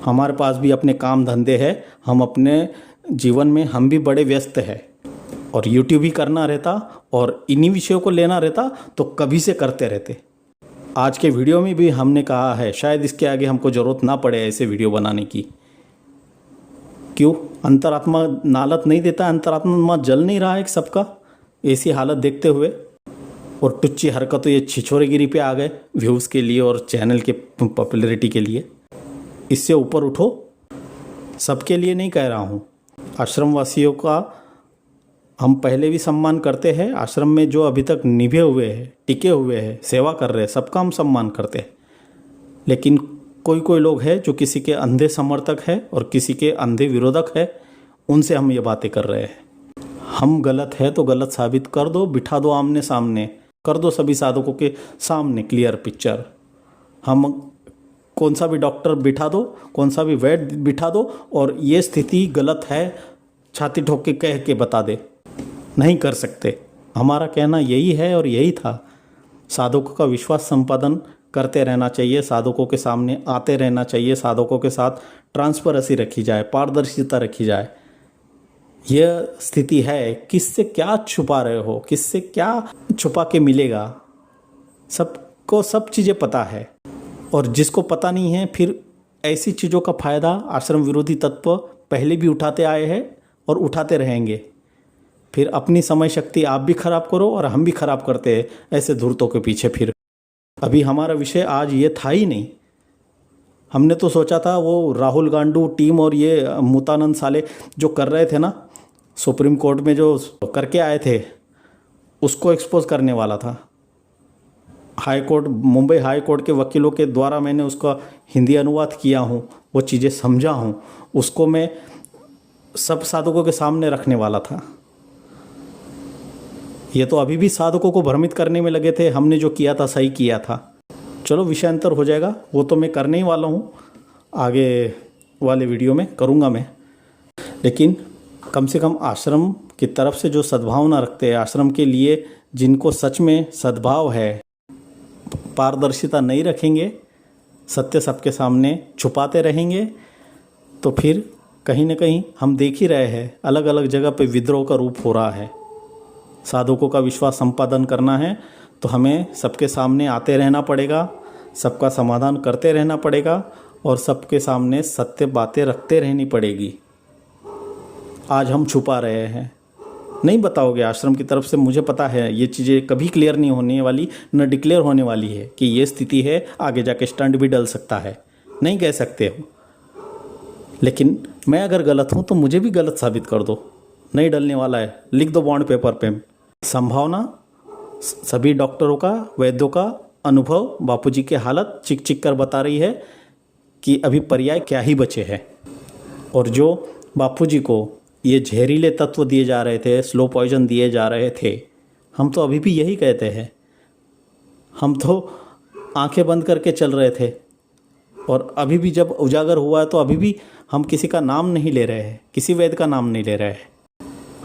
हमारे पास भी अपने काम धंधे हैं, हम अपने जीवन में हम भी बड़े व्यस्त हैं, और यूट्यूब ही करना रहता और इन्हीं विषयों को लेना रहता तो कभी से करते रहते। आज के वीडियो में भी हमने कहा है शायद इसके आगे हमको ज़रूरत ना पड़े ऐसे वीडियो बनाने की। क्यों? अंतरात्मा नालत नहीं देता, अंतरात्मा जल नहीं रहा है सबका ऐसी हालत देखते हुए। और टुच्ची हरकत तो ये छिछोरेगिरी पे आ गए व्यूज़ के लिए और चैनल के पॉपुलैरिटी के लिए। इससे ऊपर उठो। सबके लिए नहीं कह रहा हूँ, आश्रमवासियों का हम पहले भी सम्मान करते हैं। आश्रम में जो अभी तक निभे हुए हैं, टिके हुए हैं, सेवा कर रहे हैं, सबका हम सम्मान करते हैं। लेकिन कोई कोई लोग हैं जो किसी के अंधे समर्थक है और किसी के अंधे विरोधक है, उनसे हम ये बातें कर रहे हैं। हम गलत है तो गलत साबित कर दो, बिठा दो आमने सामने, कर दो सभी साधकों के सामने क्लियर पिक्चर। हम कौन सा भी डॉक्टर बिठा दो, कौन सा भी वैद्य बिठा दो, और ये स्थिति गलत है छाती ठोक के कह के बता दे। नहीं कर सकते। हमारा कहना यही है और यही था। साधकों का विश्वास संपादन करते रहना चाहिए, साधकों के सामने आते रहना चाहिए, साधकों के साथ ट्रांसपेरेंसी रखी जाए, पारदर्शिता रखी जाए। यह स्थिति है, किससे क्या छुपा रहे हो, किससे क्या छुपा के मिलेगा, सबको सब चीज़ें पता है, और जिसको पता नहीं है फिर ऐसी चीज़ों का फ़ायदा आश्रम विरोधी तत्व पहले भी उठाते आए हैं और उठाते रहेंगे। फिर अपनी समय शक्ति आप भी खराब करो और हम भी खराब करते हैं ऐसे धूर्तों के पीछे। फिर अभी हमारा विषय आज ये था ही नहीं। हमने तो सोचा था वो राहुल गांडू टीम और ये मुतानंद साले जो कर रहे थे ना, सुप्रीम कोर्ट में जो करके आए थे, उसको एक्सपोज करने वाला था। High court, Mumbai high court के वकीलों के द्वारा मैंने उसका हिंदी अनुवाद किया हूँ, वो चीज़ें समझा हूँ, उसको मैं सब साधकों के सामने रखने वाला था। ये तो अभी भी साधकों को भ्रमित करने में लगे थे, हमने जो किया था सही किया था। चलो विषयांतर हो जाएगा, वो तो मैं करने ही वाला हूँ, आगे वाले वीडियो में करूँगा मैं। लेकिन कम से कम आश्रम की तरफ से जो सद्भावना रखते हैं, आश्रम के लिए जिनको सच में सद्भाव है, पारदर्शिता नहीं रखेंगे, सत्य सबके सामने छुपाते रहेंगे, तो फिर कहीं ना कहीं हम देख ही रहे हैं अलग अलग जगह पे विद्रोह का रूप हो रहा है। साधकों का विश्वास संपादन करना है तो हमें सबके सामने आते रहना पड़ेगा, सबका समाधान करते रहना पड़ेगा और सबके सामने सत्य बातें रखते रहनी पड़ेगी। आज हम छुपा रहे हैं, नहीं बताओगे आश्रम की तरफ से, मुझे पता है ये चीज़ें कभी क्लियर नहीं होने वाली, न डिक्लेयर होने वाली है कि ये स्थिति है, आगे जाके स्टंट भी डल सकता है, नहीं कह सकते हो। लेकिन मैं अगर गलत हूँ तो मुझे भी गलत साबित कर दो, नहीं डलने वाला है, लिख दो बॉन्ड पेपर पे। संभावना सभी डॉक्टरों का, वैद्यों का अनुभव बापूजी की हालत चिक चिक कर बता रही है कि अभी पर्याय क्या ही बचे हैं। और जो बापूजी को ये जहरीले तत्व दिए जा रहे थे, स्लो पॉइजन दिए जा रहे थे, हम तो अभी भी यही कहते हैं। हम तो आंखें बंद करके चल रहे थे और अभी भी जब उजागर हुआ है तो अभी भी हम किसी का नाम नहीं ले रहे हैं, किसी वैद्य का नाम नहीं ले रहे हैं।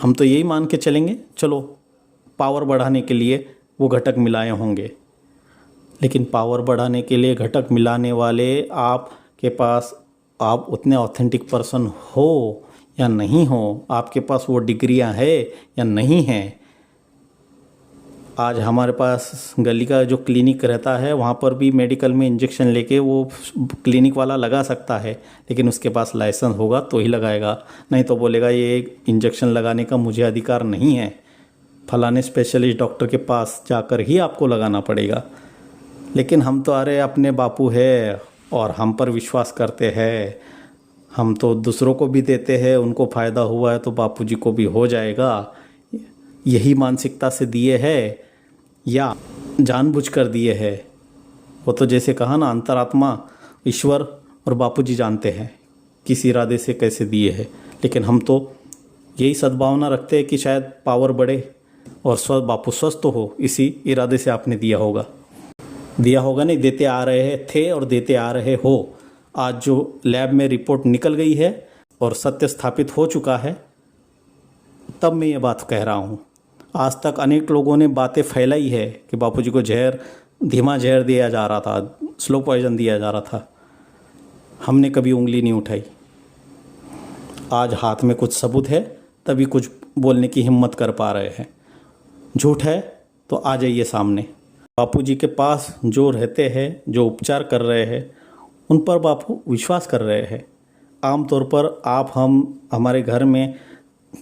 हम तो यही मान के चलेंगे चलो पावर बढ़ाने के लिए वो घटक मिलाए होंगे। लेकिन पावर बढ़ाने के लिए घटक मिलाने वाले आपके पास, आप उतने ऑथेंटिक पर्सन हो या नहीं हो, आपके पास वो डिग्रियां है या नहीं हैं। आज हमारे पास गली का जो क्लिनिक रहता है वहाँ पर भी मेडिकल में इंजेक्शन लेके वो क्लिनिक वाला लगा सकता है, लेकिन उसके पास लाइसेंस होगा तो ही लगाएगा, नहीं तो बोलेगा ये इंजेक्शन लगाने का मुझे अधिकार नहीं है, फलाने स्पेशलिस्ट डॉक्टर के पास जाकर ही आपको लगाना पड़ेगा। लेकिन हम तो अरे अपने बापू है और हम पर विश्वास करते हैं, हम तो दूसरों को भी देते हैं, उनको फ़ायदा हुआ है तो बापूजी को भी हो जाएगा, यही मानसिकता से दिए है या जानबूझकर दिए है। वो तो जैसे कहा ना, अंतरात्मा ईश्वर और बापूजी जानते हैं किस इरादे से कैसे दिए हैं। लेकिन हम तो यही सद्भावना रखते हैं कि शायद पावर बढ़े और बापू स्वस्थ हो, इसी इरादे से आपने दिया होगा नहीं, देते आ रहे थे और देते आ रहे हो। आज जो लैब में रिपोर्ट निकल गई है और सत्य स्थापित हो चुका है, तब मैं ये बात कह रहा हूँ। आज तक अनेक लोगों ने बातें फैलाई है कि बापूजी को जहर, धीमा जहर दिया जा रहा था, स्लो पॉइजन दिया जा रहा था, हमने कभी उंगली नहीं उठाई। आज हाथ में कुछ सबूत है तभी कुछ बोलने की हिम्मत कर पा रहे हैं। झूठ है तो आ जाइए सामने। बापूजी के पास जो रहते हैं, जो उपचार कर रहे हैं, उन पर बापू विश्वास कर रहे हैं। आमतौर पर आप, हम, हमारे घर में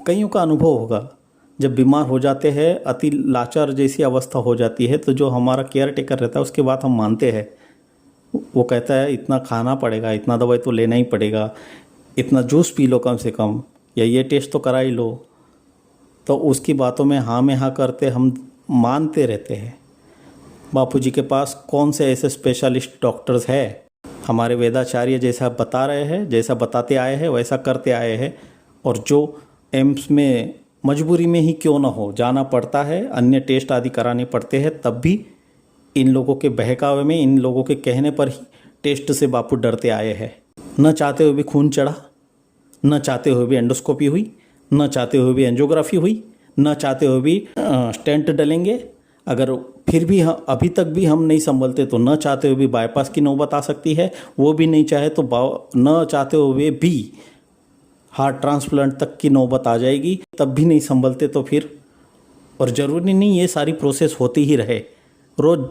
कईयों का अनुभव होगा, जब बीमार हो जाते हैं, अति लाचार जैसी अवस्था हो जाती है, तो जो हमारा केयर टेकर रहता है उसके बात हम मानते हैं। वो कहता है इतना खाना पड़ेगा, इतना दवाई तो लेना ही पड़ेगा, इतना जूस पी लो कम से कम, या ये टेस्ट तो करा ही लो। तो उसकी बातों में हाँ में हाँ करते हम मानते रहते हैं। बापूजी के पास कौन से ऐसे स्पेशलिस्ट डॉक्टर्स है? हमारे वेदाचार्य जैसा बता रहे हैं, जैसा बताते आए हैं वैसा करते आए हैं। और जो एम्स में मजबूरी में ही क्यों ना हो जाना पड़ता है, अन्य टेस्ट आदि कराने पड़ते हैं, तब भी इन लोगों के बहकावे में, इन लोगों के कहने पर ही टेस्ट से बापू डरते आए हैं। न चाहते हुए भी खून चढ़ा, न चाहते हुए भी एंडोस्कोपी हुई, न चाहते हुए भी एंजियोग्राफी हुई, न चाहते हुए भी स्टेंट डलेंगे। अगर फिर भी अभी तक भी हम नहीं संभलते तो न चाहते हुए भी बाईपास की नौबत आ सकती है, वो भी नहीं चाहे तो न चाहते हुए भी हार्ट ट्रांसप्लांट तक की नौबत आ जाएगी, तब भी नहीं संभलते तो फिर। और ज़रूरी नहीं ये सारी प्रोसेस होती ही रहे, रोज़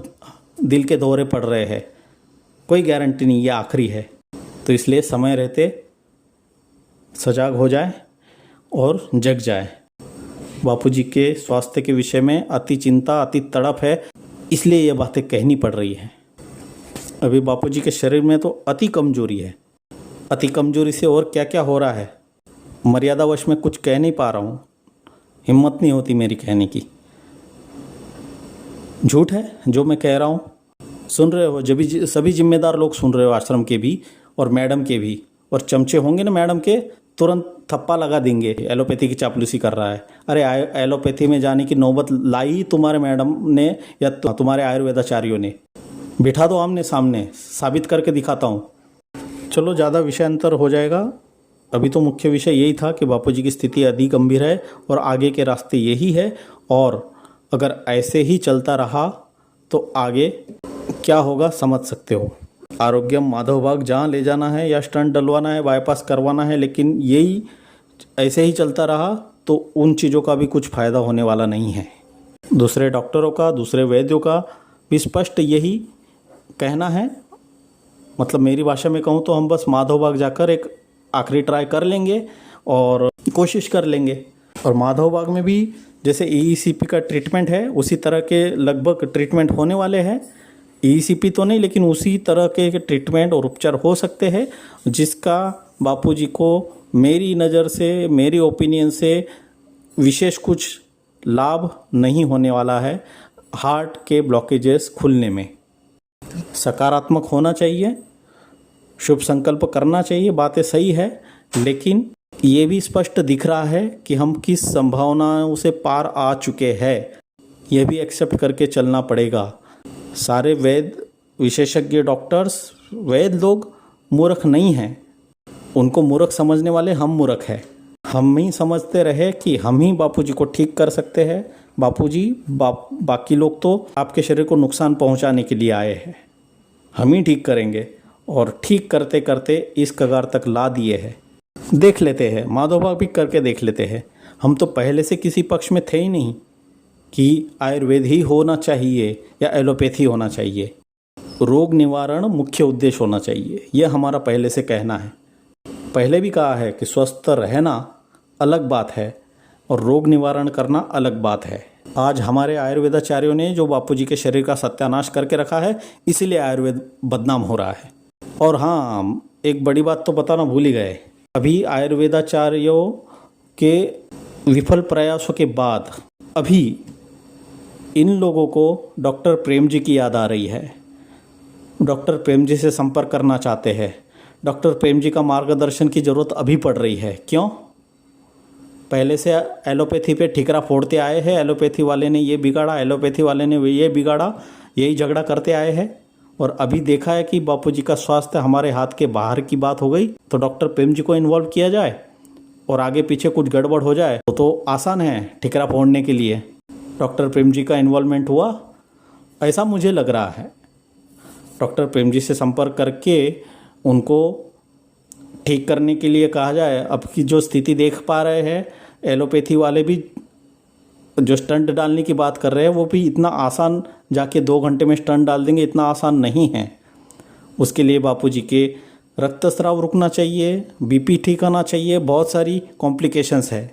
दिल के दौरे पड़ रहे हैं, कोई गारंटी नहीं ये आखिरी है। तो इसलिए समय रहते सजाग हो जाए और जग जाए। बापूजी के स्वास्थ्य के विषय में अति चिंता, अति तड़प है, इसलिए ये बातें कहनी पड़ रही है। अभी बापूजी के शरीर में तो अति कमजोरी है। अति कमजोरी से और क्या क्या हो रहा है, मर्यादावश में कुछ कह नहीं पा रहा हूँ, हिम्मत नहीं होती मेरी कहने की। झूठ है जो मैं कह रहा हूँ, सुन रहे हो, जब भी सभी जिम्मेदार लोग सुन रहे हो, आश्रम के भी और मैडम के भी, और चमचे होंगे ना मैडम के, तुरंत थप्पा लगा देंगे एलोपैथी की चापलूसी कर रहा है। अरे एलोपैथी में जाने की नौबत लाई तुम्हारे मैडम ने या तुम्हारे आयुर्वेदाचार्यों ने। बिठा दो आमने सामने, साबित करके दिखाता हूँ। चलो ज़्यादा विषय अंतर हो जाएगा। अभी तो मुख्य विषय यही था कि बापूजी की स्थिति अधिक गंभीर है और आगे के रास्ते यही है, और अगर ऐसे ही चलता रहा तो आगे क्या होगा समझ सकते हो। आरोग्यम माधवबाग जहाँ ले जाना है या स्टंट डलवाना है, बाईपास करवाना है, लेकिन यही ऐसे ही चलता रहा तो उन चीज़ों का भी कुछ फ़ायदा होने वाला नहीं है। दूसरे डॉक्टरों का, दूसरे वैद्यों का भी स्पष्ट यही कहना है। मतलब मेरी भाषा में कहूँ तो हम बस माधवबाग जाकर एक आखिरी ट्राई कर लेंगे और कोशिश कर लेंगे। और माधवबाग में भी जैसे EECP का ट्रीटमेंट है उसी तरह के लगभग ट्रीटमेंट होने वाले हैं। EECP तो नहीं, लेकिन उसी तरह के ट्रीटमेंट और उपचार हो सकते हैं, जिसका बापूजी को मेरी नज़र से, मेरी ओपिनियन से विशेष कुछ लाभ नहीं होने वाला है हार्ट के ब्लॉकेजेस खुलने में। सकारात्मक होना चाहिए, शुभ संकल्प करना चाहिए, बातें सही है, लेकिन ये भी स्पष्ट दिख रहा है कि हम किस संभावनाओं से पार आ चुके हैं। यह भी एक्सेप्ट करके चलना पड़ेगा। सारे वैद्य, विशेषज्ञ डॉक्टर्स, वैद्य लोग मूर्ख नहीं हैं। उनको मूर्ख समझने वाले हम मूर्ख हैं। हम ही समझते रहे कि हम ही बापूजी को ठीक कर सकते हैं। बापूजी बाकी लोग तो आपके शरीर को नुकसान पहुंचाने के लिए आए हैं, हम ही ठीक करेंगे। और ठीक करते करते इस कगार तक ला दिए हैं। देख लेते हैं, माधवबाग भी करके देख लेते हैं। हम तो पहले से किसी पक्ष में थे ही नहीं कि आयुर्वेद ही होना चाहिए या एलोपैथी होना चाहिए। रोग निवारण मुख्य उद्देश्य होना चाहिए, यह हमारा पहले से कहना है। पहले भी कहा है कि स्वस्थ रहना अलग बात है और रोग निवारण करना अलग बात है। आज हमारे आयुर्वेदाचार्यों ने जो बापूजी के शरीर का सत्यानाश करके रखा है, इसीलिए आयुर्वेद बदनाम हो रहा है। और हाँ, एक बड़ी बात तो बताना भूल ही गए। अभी आयुर्वेदाचार्यों के विफल प्रयासों के बाद अभी इन लोगों को डॉक्टर प्रेम जी की याद आ रही है। डॉक्टर प्रेम जी से संपर्क करना चाहते हैं। डॉक्टर प्रेम जी का मार्गदर्शन की ज़रूरत अभी पड़ रही है। क्यों? पहले से एलोपैथी पे ठिकरा फोड़ते आए हैं। एलोपैथी वाले ने ये बिगाड़ा, एलोपैथी वाले ने ये बिगाड़ा, यही झगड़ा करते आए हैं। और अभी देखा है कि बापूजी का स्वास्थ्य हमारे हाथ के बाहर की बात हो गई, तो डॉक्टर प्रेम जी को इन्वॉल्व किया जाए और आगे पीछे कुछ गड़बड़ हो जाए तो आसान है ठिकरा फोड़ने के लिए। डॉक्टर प्रेम जी का इन्वॉल्वमेंट हुआ, ऐसा मुझे लग रहा है। डॉक्टर प्रेम जी से संपर्क करके उनको ठीक करने के लिए कहा जाए। अब की जो स्थिति देख पा रहे हैं, एलोपैथी वाले भी जो स्टंट डालने की बात कर रहे हैं, वो भी इतना आसान जाके 2 घंटे में स्टंट डाल देंगे, इतना आसान नहीं है। उसके लिए बापूजी के रक्तस्राव रुकना चाहिए, बीपी ठीक आना चाहिए, बहुत सारी कॉम्प्लिकेशंस है।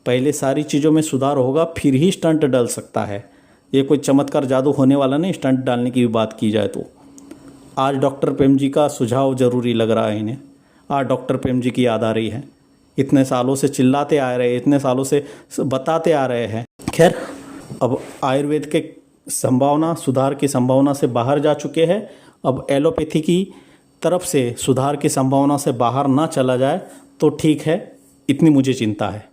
पहले सारी चीज़ों में सुधार होगा, फिर ही स्टंट डल सकता है। ये कोई चमत्कार जादू होने वाला नहीं स्टंट डालने की भी बात की जाए तो। आज डॉक्टर प्रेम जी का सुझाव ज़रूरी लग रहा है इन्हें। आज डॉक्टर प्रेम जी की याद आ रही है। इतने सालों से चिल्लाते आ रहे हैं, इतने सालों से बताते आ रहे हैं। खैर, अब आयुर्वेद के संभावना, सुधार की संभावना से बाहर जा चुके हैं। अब एलोपैथी की तरफ से सुधार की संभावना से बाहर ना चला जाए तो ठीक है, इतनी मुझे चिंता है।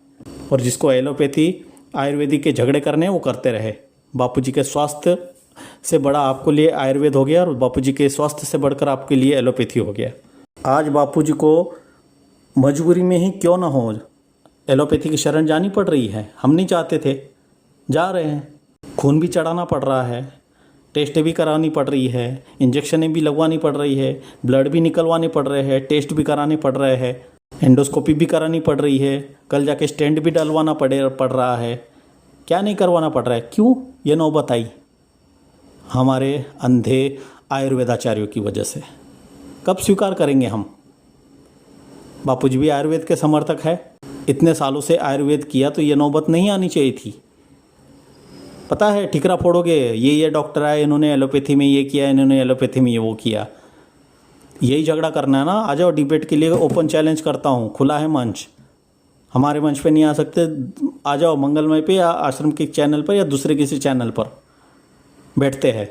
और जिसको एलोपैथी आयुर्वेदिक के झगड़े करने हैं वो करते रहे। बापूजी के स्वास्थ्य से बड़ा आपके लिए आयुर्वेद हो गया और बापूजी के स्वास्थ्य से बढ़कर आपके लिए एलोपैथी हो गया। आज बापूजी को मजबूरी में ही क्यों ना हो एलोपैथी की शरण जानी पड़ रही है। हम नहीं चाहते थे, जा रहे हैं। खून भी चढ़ाना पड़ रहा है, टेस्ट भी करानी पड़ रही है, इंजेक्शनें भी लगवानी पड़ रही है, ब्लड भी निकलवाने पड़ रहे हैं, टेस्ट भी कराने पड़ रहे हैं, एंडोस्कोपी भी करानी पड़ रही है, कल जाके स्टेंट भी डलवाना पड़ रहा है। क्या नहीं करवाना पड़ रहा है? क्यों ये नौबत आई? हमारे अंधे आयुर्वेदाचार्यों की वजह से। कब स्वीकार करेंगे हम? बापूजी भी आयुर्वेद के समर्थक है, इतने सालों से आयुर्वेद किया, तो ये नौबत नहीं आनी चाहिए थी। पता है, ठिकरा फोड़ोगे, ये डॉक्टर आए, इन्होंने एलोपैथी में ये किया, इन्होंने एलोपैथी में ये वो किया। यही झगड़ा करना है ना? आ जाओ, डिबेट के लिए ओपन चैलेंज करता हूँ, खुला है मंच। हमारे मंच पे नहीं आ सकते, आ जाओ मंगलमय पे या आश्रम के चैनल पर या दूसरे किसी चैनल पर बैठते हैं।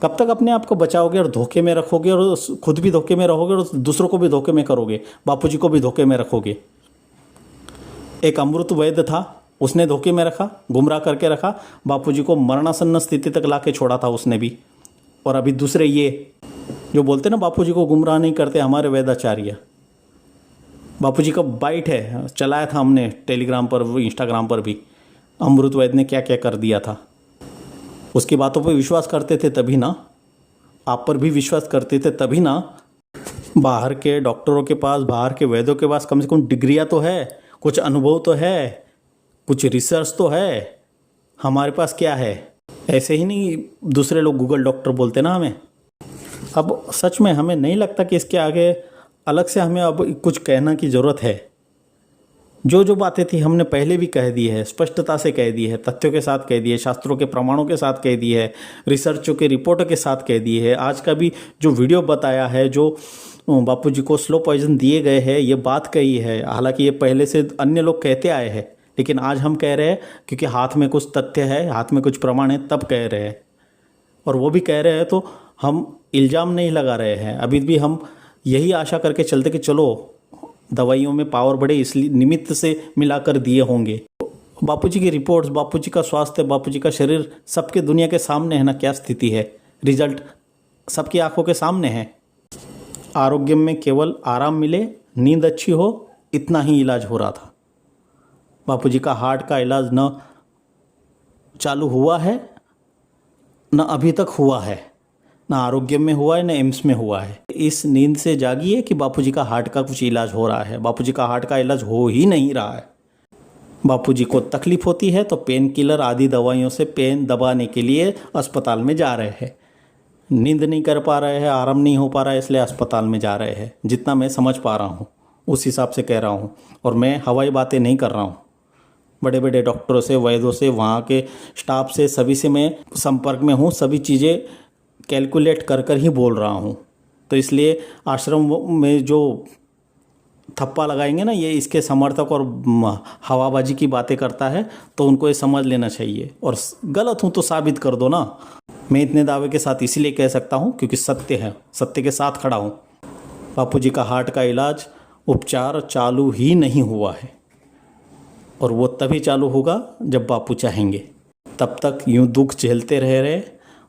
कब तक अपने आप को बचाओगे और धोखे में रखोगे, और खुद भी धोखे में रहोगे और दूसरों को भी धोखे में करोगे, बापूजी को भी धोखे में रखोगे। एक अमृत वैद्य था, उसने धोखे में रखा, गुमराह करके रखा, बापूजी को मरणासन्न स्थिति तक ला के छोड़ा था उसने भी। और अभी दूसरे ये जो बोलते ना बापूजी को गुमराह नहीं करते, हमारे वेदाचार्य। बापूजी का बाइट है, चलाया था हमने टेलीग्राम पर, इंस्टाग्राम पर भी। अमृत वैद्य ने क्या क्या कर दिया था, उसकी बातों पर विश्वास करते थे तभी ना, आप पर भी विश्वास करते थे तभी ना। बाहर के डॉक्टरों के पास, बाहर के वैद्यों के पास कम से कम डिग्रियाँ तो है, कुछ अनुभव तो है, कुछ रिसर्च तो है। हमारे पास क्या है? ऐसे ही नहीं दूसरे लोग गूगल डॉक्टर बोलते ना हमें। अब सच में हमें नहीं लगता कि इसके आगे अलग से हमें अब कुछ कहना की ज़रूरत है। जो बातें थी हमने पहले भी कह दी है, स्पष्टता से कह दी है, तथ्यों के साथ कह दी है, शास्त्रों के प्रमाणों के साथ कह दी है, रिसर्चों के रिपोर्टों के साथ कह दी है। आज का भी जो वीडियो बताया है, जो बापूजी को स्लो पॉइजन दिए गए हैं, ये बात कही है। हालांकि ये पहले से अन्य लोग कहते आए हैं, लेकिन आज हम कह रहे हैं क्योंकि हाथ में कुछ तथ्य है, हाथ में कुछ प्रमाण है, तब कह रहे हैं। और वो भी कह रहे हैं तो हम इल्ज़ाम नहीं लगा रहे हैं। अभी भी हम यही आशा करके चलते कि चलो दवाइयों में पावर बढ़े, इसलिए निमित्त से मिलाकर दिए होंगे। बापूजी की रिपोर्ट्स, बापूजी का स्वास्थ्य, बापूजी का शरीर सबके दुनिया के सामने है ना, क्या स्थिति है, रिजल्ट सबकी आंखों के सामने है। आरोग्य में केवल आराम मिले, नींद अच्छी हो, इतना ही इलाज हो रहा था। बापूजी का हार्ट का इलाज न चालू हुआ है, न अभी तक हुआ है, ना आरोग्य में हुआ है, ना एम्स में हुआ है। इस नींद से जागिए कि बापूजी का हार्ट का कुछ इलाज हो रहा है। बापूजी का हार्ट का इलाज हो ही नहीं रहा है। बापूजी को तकलीफ होती है तो पेन किलर आदि दवाइयों से पेन दबाने के लिए अस्पताल में जा रहे हैं। नींद नहीं कर पा रहे हैं, आराम नहीं हो पा रहा है, इसलिए अस्पताल में जा रहे हैं। जितना मैं समझ पा रहा हूँ उस हिसाब से कह रहा हूँ, और मैं हवाई बातें नहीं कर रहा हूँ। बड़े बड़े डॉक्टरों से, वैद्यों से, वहाँ के स्टाफ से, सभी से मैं संपर्क में हूँ, सभी चीज़ें कैलकुलेट कर कर ही बोल रहा हूँ। तो इसलिए आश्रम में जो थप्पा लगाएंगे ना, ये इसके समर्थक और हवाबाजी की बातें करता है, तो उनको ये समझ लेना चाहिए। और गलत हूँ तो साबित कर दो ना। मैं इतने दावे के साथ इसीलिए कह सकता हूँ क्योंकि सत्य है, सत्य के साथ खड़ा हूँ। बापूजी का हार्ट का इलाज, उपचार चालू ही नहीं हुआ है, और वो तभी चालू होगा जब बापू चाहेंगे। तब तक यूँ दुख झेलते रहे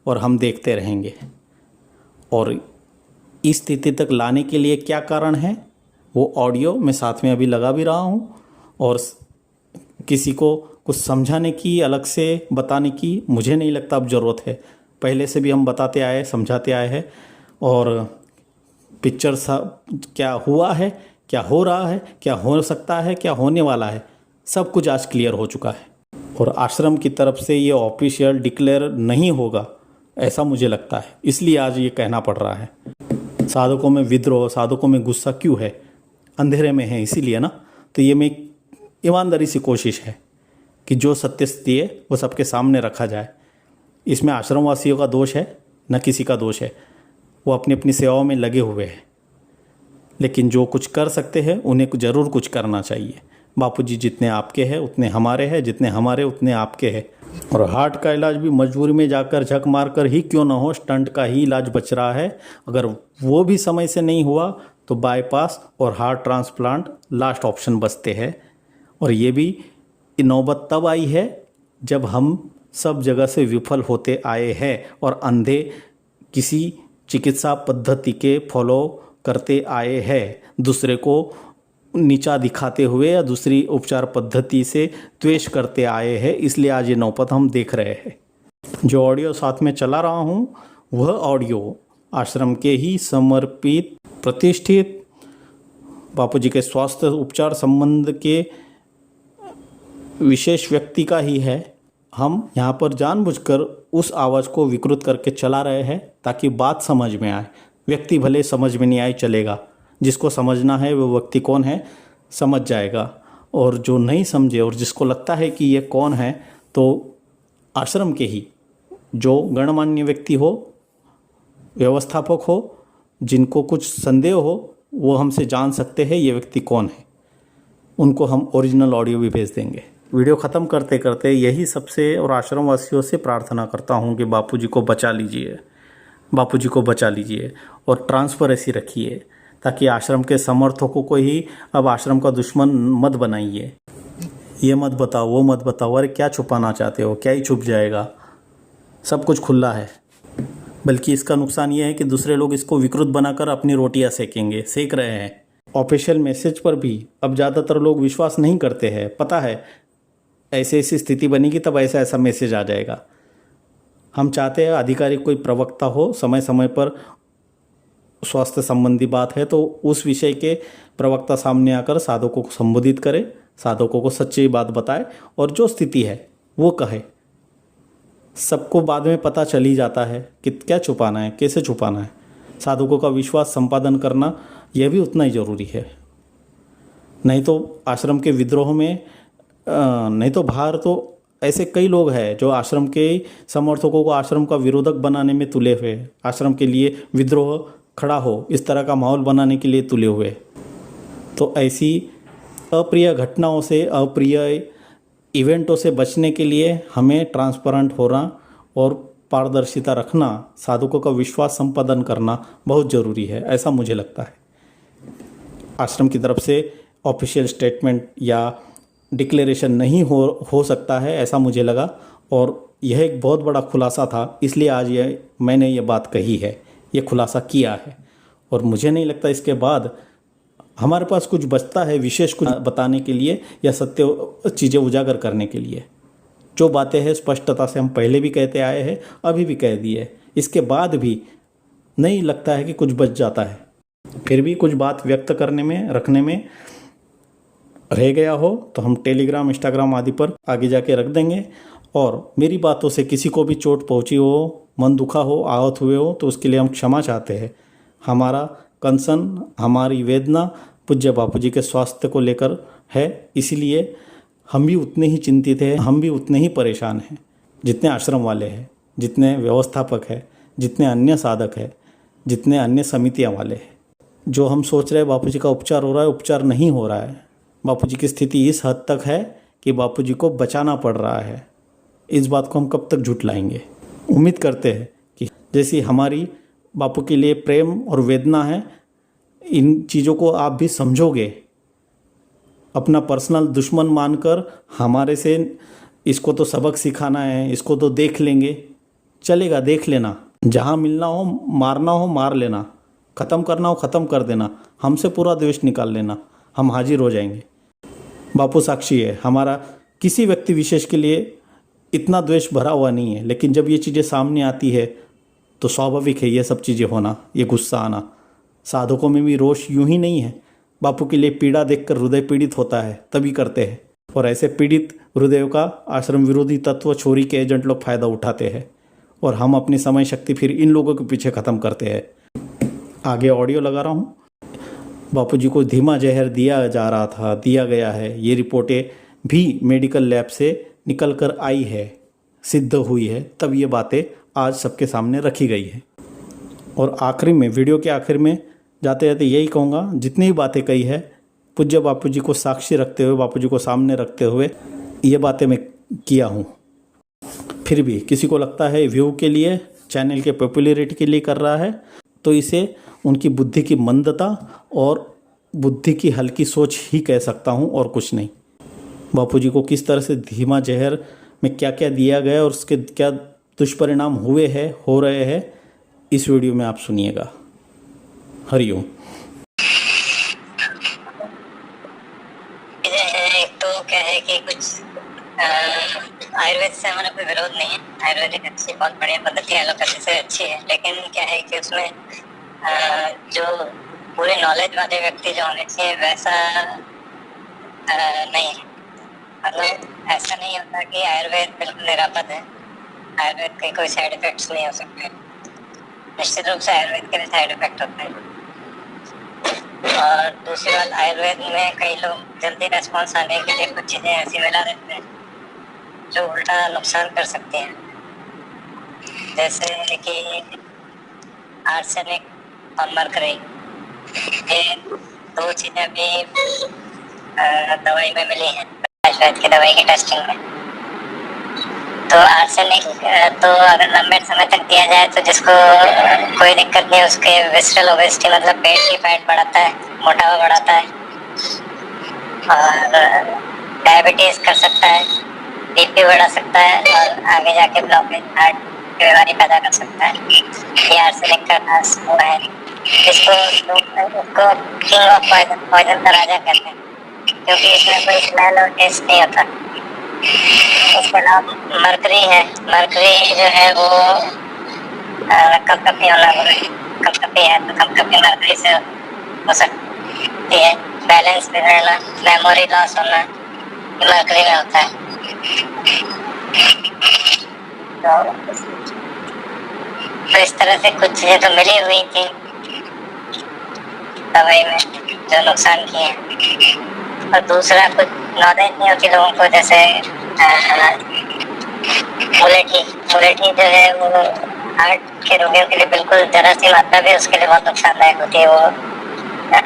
और हम देखते रहेंगे। और इस स्थिति तक लाने के लिए क्या कारण है, वो ऑडियो मैं साथ में अभी लगा भी रहा हूँ। और किसी को कुछ समझाने की, अलग से बताने की मुझे नहीं लगता अब ज़रूरत है। पहले से भी हम बताते आए, समझाते आए हैं। और पिक्चर क्या हुआ है, क्या हो रहा है, क्या हो सकता है, क्या होने वाला है, सब कुछ आज क्लियर हो चुका है। और आश्रम की तरफ से ये ऑफिशियल डिक्लेयर नहीं होगा ऐसा मुझे लगता है, इसलिए आज ये कहना पड़ रहा है। साधकों में विद्रोह, साधकों में गुस्सा क्यों है? अंधेरे में है इसीलिए ना। तो ये मैं ईमानदारी से कोशिश है कि जो सत्य स्थिति है वो सबके सामने रखा जाए। इसमें आश्रमवासियों का दोष है न किसी का दोष है, वो अपनी अपनी सेवाओं में लगे हुए हैं। लेकिन जो कुछ कर सकते हैं उन्हें ज़रूर कुछ करना चाहिए। बापूजी जितने आपके हैं उतने हमारे हैं, जितने हमारे उतने आपके हैं। और हार्ट का इलाज भी मजबूरी में जाकर झक मार कर ही क्यों ना हो, स्टंट का ही इलाज बच रहा है। अगर वो भी समय से नहीं हुआ तो बाईपास और हार्ट ट्रांसप्लांट लास्ट ऑप्शन बचते हैं। और ये भी नौबत तब आई है जब हम सब जगह से विफल होते आए हैं और अंधे किसी चिकित्सा पद्धति के फॉलो करते आए हैं, दूसरे को नीचा दिखाते हुए या दूसरी उपचार पद्धति से द्वेष करते आए हैं। इसलिए आज ये नौबत हम देख रहे हैं। जो ऑडियो साथ में चला रहा हूँ वह ऑडियो आश्रम के ही समर्पित, प्रतिष्ठित, बापूजी के स्वास्थ्य उपचार संबंध के विशेष व्यक्ति का ही है। हम यहाँ पर जानबूझकर उस आवाज़ को विकृत करके चला रहे हैं ताकि बात समझ में आए। व्यक्ति भले समझ में नहीं आए चलेगा, जिसको समझना है वो व्यक्ति कौन है समझ जाएगा, और जो नहीं समझे और जिसको लगता है कि ये कौन है, तो आश्रम के ही जो गणमान्य व्यक्ति हो, व्यवस्थापक हो, जिनको कुछ संदेह हो, वो हमसे जान सकते हैं ये व्यक्ति कौन है। उनको हम ओरिजिनल ऑडियो भी भेज देंगे। वीडियो ख़त्म करते करते यही सबसे और आश्रम वासियों से प्रार्थना करता हूँ कि बापूजी को बचा लीजिए, बापूजी को बचा लीजिए और ट्रांसपेरेंसी रखिए, ताकि आश्रम के समर्थकों को ही अब आश्रम का दुश्मन मत बनाइए। ये मत बताओ, वो मत बताओ, अरे क्या छुपाना चाहते हो, क्या ही छुप जाएगा, सब कुछ खुला है। बल्कि इसका नुकसान ये है कि दूसरे लोग इसको विकृत बनाकर अपनी रोटियां सेकेंगे, सेक रहे हैं। ऑफिशियल मैसेज पर भी अब ज़्यादातर लोग विश्वास नहीं करते हैं। पता है ऐसी ऐसी स्थिति बनेगी तब ऐसा ऐसा मैसेज आ जाएगा। हम चाहते हैं आधिकारिक कोई प्रवक्ता हो, समय समय पर स्वास्थ्य संबंधी बात है तो उस विषय के प्रवक्ता सामने आकर साधकों को संबोधित करे, साधकों को सच्ची बात बताए और जो स्थिति है वो कहे। सबको बाद में पता चल ही जाता है कि क्या छुपाना है, कैसे छुपाना है। साधकों का विश्वास संपादन करना यह भी उतना ही ज़रूरी है। नहीं तो आश्रम के विद्रोह में नहीं तो बाहर तो ऐसे कई लोग हैं जो आश्रम के समर्थकों को आश्रम का विरोधक बनाने में तुले हुए, आश्रम के लिए विद्रोह खड़ा हो इस तरह का माहौल बनाने के लिए तुले हुए। तो ऐसी अप्रिय घटनाओं से, अप्रिय इवेंटों से बचने के लिए हमें ट्रांसपेरेंट होना और पारदर्शिता रखना, साधकों का विश्वास संपादन करना बहुत ज़रूरी है, ऐसा मुझे लगता है। आश्रम की तरफ से ऑफिशियल स्टेटमेंट या डिक्लेरेशन नहीं हो सकता है, ऐसा मुझे लगा, और यह एक बहुत बड़ा खुलासा था, इसलिए आज मैंने ये बात कही है, ये खुलासा किया है। और मुझे नहीं लगता इसके बाद हमारे पास कुछ बचता है विशेष कुछ बताने के लिए या सत्य चीज़ें उजागर करने के लिए। जो बातें हैं स्पष्टता से हम पहले भी कहते आए हैं, अभी भी कह दिए, इसके बाद भी नहीं लगता है कि कुछ बच जाता है। फिर भी कुछ बात व्यक्त करने में, रखने में रह गया हो तो हम टेलीग्राम, इंस्टाग्राम आदि पर आगे जाके रख देंगे। और मेरी बातों से किसी को भी चोट पहुंची हो, मन दुखा हो, आहत हुए हो तो उसके लिए हम क्षमा चाहते हैं। हमारा कंसर्न, हमारी वेदना पूज्य बापूजी के स्वास्थ्य को लेकर है, इसीलिए हम भी उतने ही चिंतित हैं, हम भी उतने ही परेशान हैं जितने आश्रम वाले हैं, जितने व्यवस्थापक हैं, जितने अन्य साधक हैं, जितने अन्य समितियां वाले हैं। जो हम सोच रहे हैं बापूजी का उपचार हो रहा है, उपचार नहीं हो रहा है। बापूजी की स्थिति इस हद तक है कि बापूजी को बचाना पड़ रहा है। इस बात को हम कब तक झुठलाएंगे। उम्मीद करते हैं कि जैसी हमारी बापू के लिए प्रेम और वेदना है, इन चीज़ों को आप भी समझोगे। अपना पर्सनल दुश्मन मानकर हमारे से इसको तो सबक सिखाना है, इसको तो देख लेंगे, चलेगा, देख लेना। जहाँ मिलना हो, मारना हो मार लेना, ख़त्म करना हो ख़त्म कर देना, हमसे पूरा द्वेष निकाल लेना, हम हाजिर हो जाएंगे। बापू साक्षी है, हमारा किसी व्यक्ति विशेष के लिए इतना द्वेष भरा हुआ नहीं है, लेकिन जब ये चीज़ें सामने आती है तो स्वाभाविक है ये सब चीज़ें होना, ये गुस्सा आना। साधकों में भी रोष यूं ही नहीं है, बापू के लिए पीड़ा देखकर हृदय पीड़ित होता है तभी करते हैं, और ऐसे पीड़ित हृदयों का आश्रम विरोधी तत्व, छोरी के एजेंट लोग फ़ायदा उठाते हैं, और हम अपनी समय शक्ति फिर इन लोगों के पीछे ख़त्म करते हैं। आगे ऑडियो लगा रहा हूँ। बापूजी को धीमा जहर दिया जा रहा था, दिया गया है, ये रिपोर्टें भी मेडिकल लैब से निकल कर आई है, सिद्ध हुई है, तब ये बातें आज सबके सामने रखी गई है। और आखिरी में, वीडियो के आखिर में जाते जाते यही कहूँगा, जितनी भी बातें कही है पूज्य बापूजी को साक्षी रखते हुए, बापूजी को सामने रखते हुए ये बातें मैं किया हूँ। फिर भी किसी को लगता है व्यू के लिए, चैनल के पॉपुलैरिटी के लिए कर रहा है, तो इसे उनकी बुद्धि की मंदता और बुद्धि की हल्की सोच ही कह सकता हूँ, और कुछ नहीं। बापूजी को किस तरह से धीमा जहर में क्या क्या दिया गया और उसके क्या दुष्परिणाम हुए हैं, हो रहे हैं, इस वीडियो में आप सुनिएगा। हरिओम। तो क्या है कि कुछ आयुर्वेद से हमारा कोई विरोध नहीं है। आयुर्वेदिक अच्छी, बहुत बढ़िया पद्धति है, एलोपैथी से अच्छी है, लेकिन क्या है कि उसमें जो पूरे नॉलेज वाले व्यक्ति जो होने चाहिए वैसा नहीं है। मतलब ऐसा नहीं होता कि आयुर्वेद बिल्कुल निरापद है, आयुर्वेद के कोई साइड इफेक्ट्स नहीं हो सकते। निश्चित रूप से आयुर्वेद के भी साइड इफेक्ट होते हैं। और दूसरी बात, आयुर्वेद में कई लोग जल्दी रेस्पॉन्स आने के लिए कुछ चीज़ें ऐसी मिला देते हैं जो उल्टा नुकसान कर सकती हैं, जैसे कि आर्सेनिक और मरकरी, ये दो चीज़ें भी दवाई में मिली हैं, आयुर्वेद की दवाई की टेस्टिंग में। तो आर्सेनिक तो अगर लंबे समय तक दिया जाए तो जिसको कोई दिक्कत नहीं, उसके विसरल ओबेसिटी मतलब पेट की फैट बढ़ाता है, मोटापा बढ़ाता है, और डायबिटीज कर सकता है, बीपी बढ़ा सकता है, और आगे जाके ब्लॉकेज हार्ट की बीमारी पैदा कर सकता है। ये आर्सेनिक का खास वो है, इसको उसको किंग ऑफ पॉइजन, पॉइजन का राजा कहते हैं, क्योंकि इसमें कोई स्मेल और टेस्ट नहीं होता। उसके अलावा मरकरी है, मरकरी जो है वो कपकपी वाला, कपकपी है तो कपकपी मरकरी से हो सकती है। बैलेंस बिगड़ना, मेमोरी लॉस होना, ये मरकरी में होता है। तो इस तरह से कुछ चीजें तो मिली हुई थी दवाई में जो नुकसान किए हैं, और दूसरा कुछ नॉलेज नहीं होती लोगों को, जैसे मुलेठी, मुलेठी जो है वो हार्ट के रोगियों के लिए बिल्कुल जरा सी मात्रा भी उसके लिए बहुत नुकसानदायक होती है। वो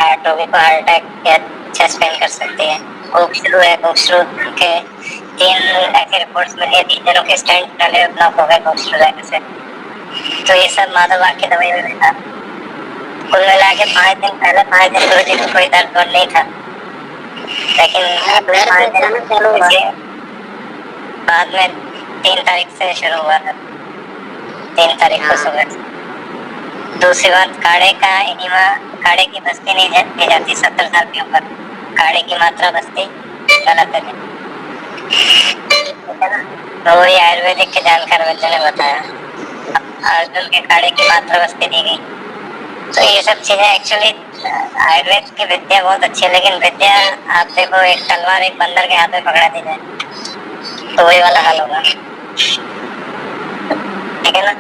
हार्ट रोगी को हार्ट अटैक या चेस्ट पेन कर सकती है। कोकश्रू है, कोकश्रू के 3 ऐसी रिपोर्ट्स मिली है, 3 जनों के स्टेंट डाले ब्लॉक हो गए कोकश्रू जाने से। तो ये सब माधव की दवाई में था। कुल मिला के 5 दिन पहले, 5 दिन गुरु जी को कोई दर्द नहीं था, लेकिन अगले 5 दिन बाद में 3 तारीख से शुरू हुआ था, 3 तारीख को सुबह। दूसरी बात, काढ़े का इनिमा, काढ़े की बस्ती नहीं दी जाती 70 साल के ऊपर, काढ़े की मात्रा बस्ती गलत है, तो ये आयुर्वेदिक के जानकार बच्चों ने बताया। अर्जुन के काढ़े की मात्रा बस्ती दी गई। तो ये सब चीजें एक्चुअली आयुर्वेद की विद्या बहुत अच्छी है, लेकिन विद्या आप देखो, एक तलवार एक बंदर के हाथ में पकड़ा दी जाए तो वही वाला हाल होगा, ठीक है ना।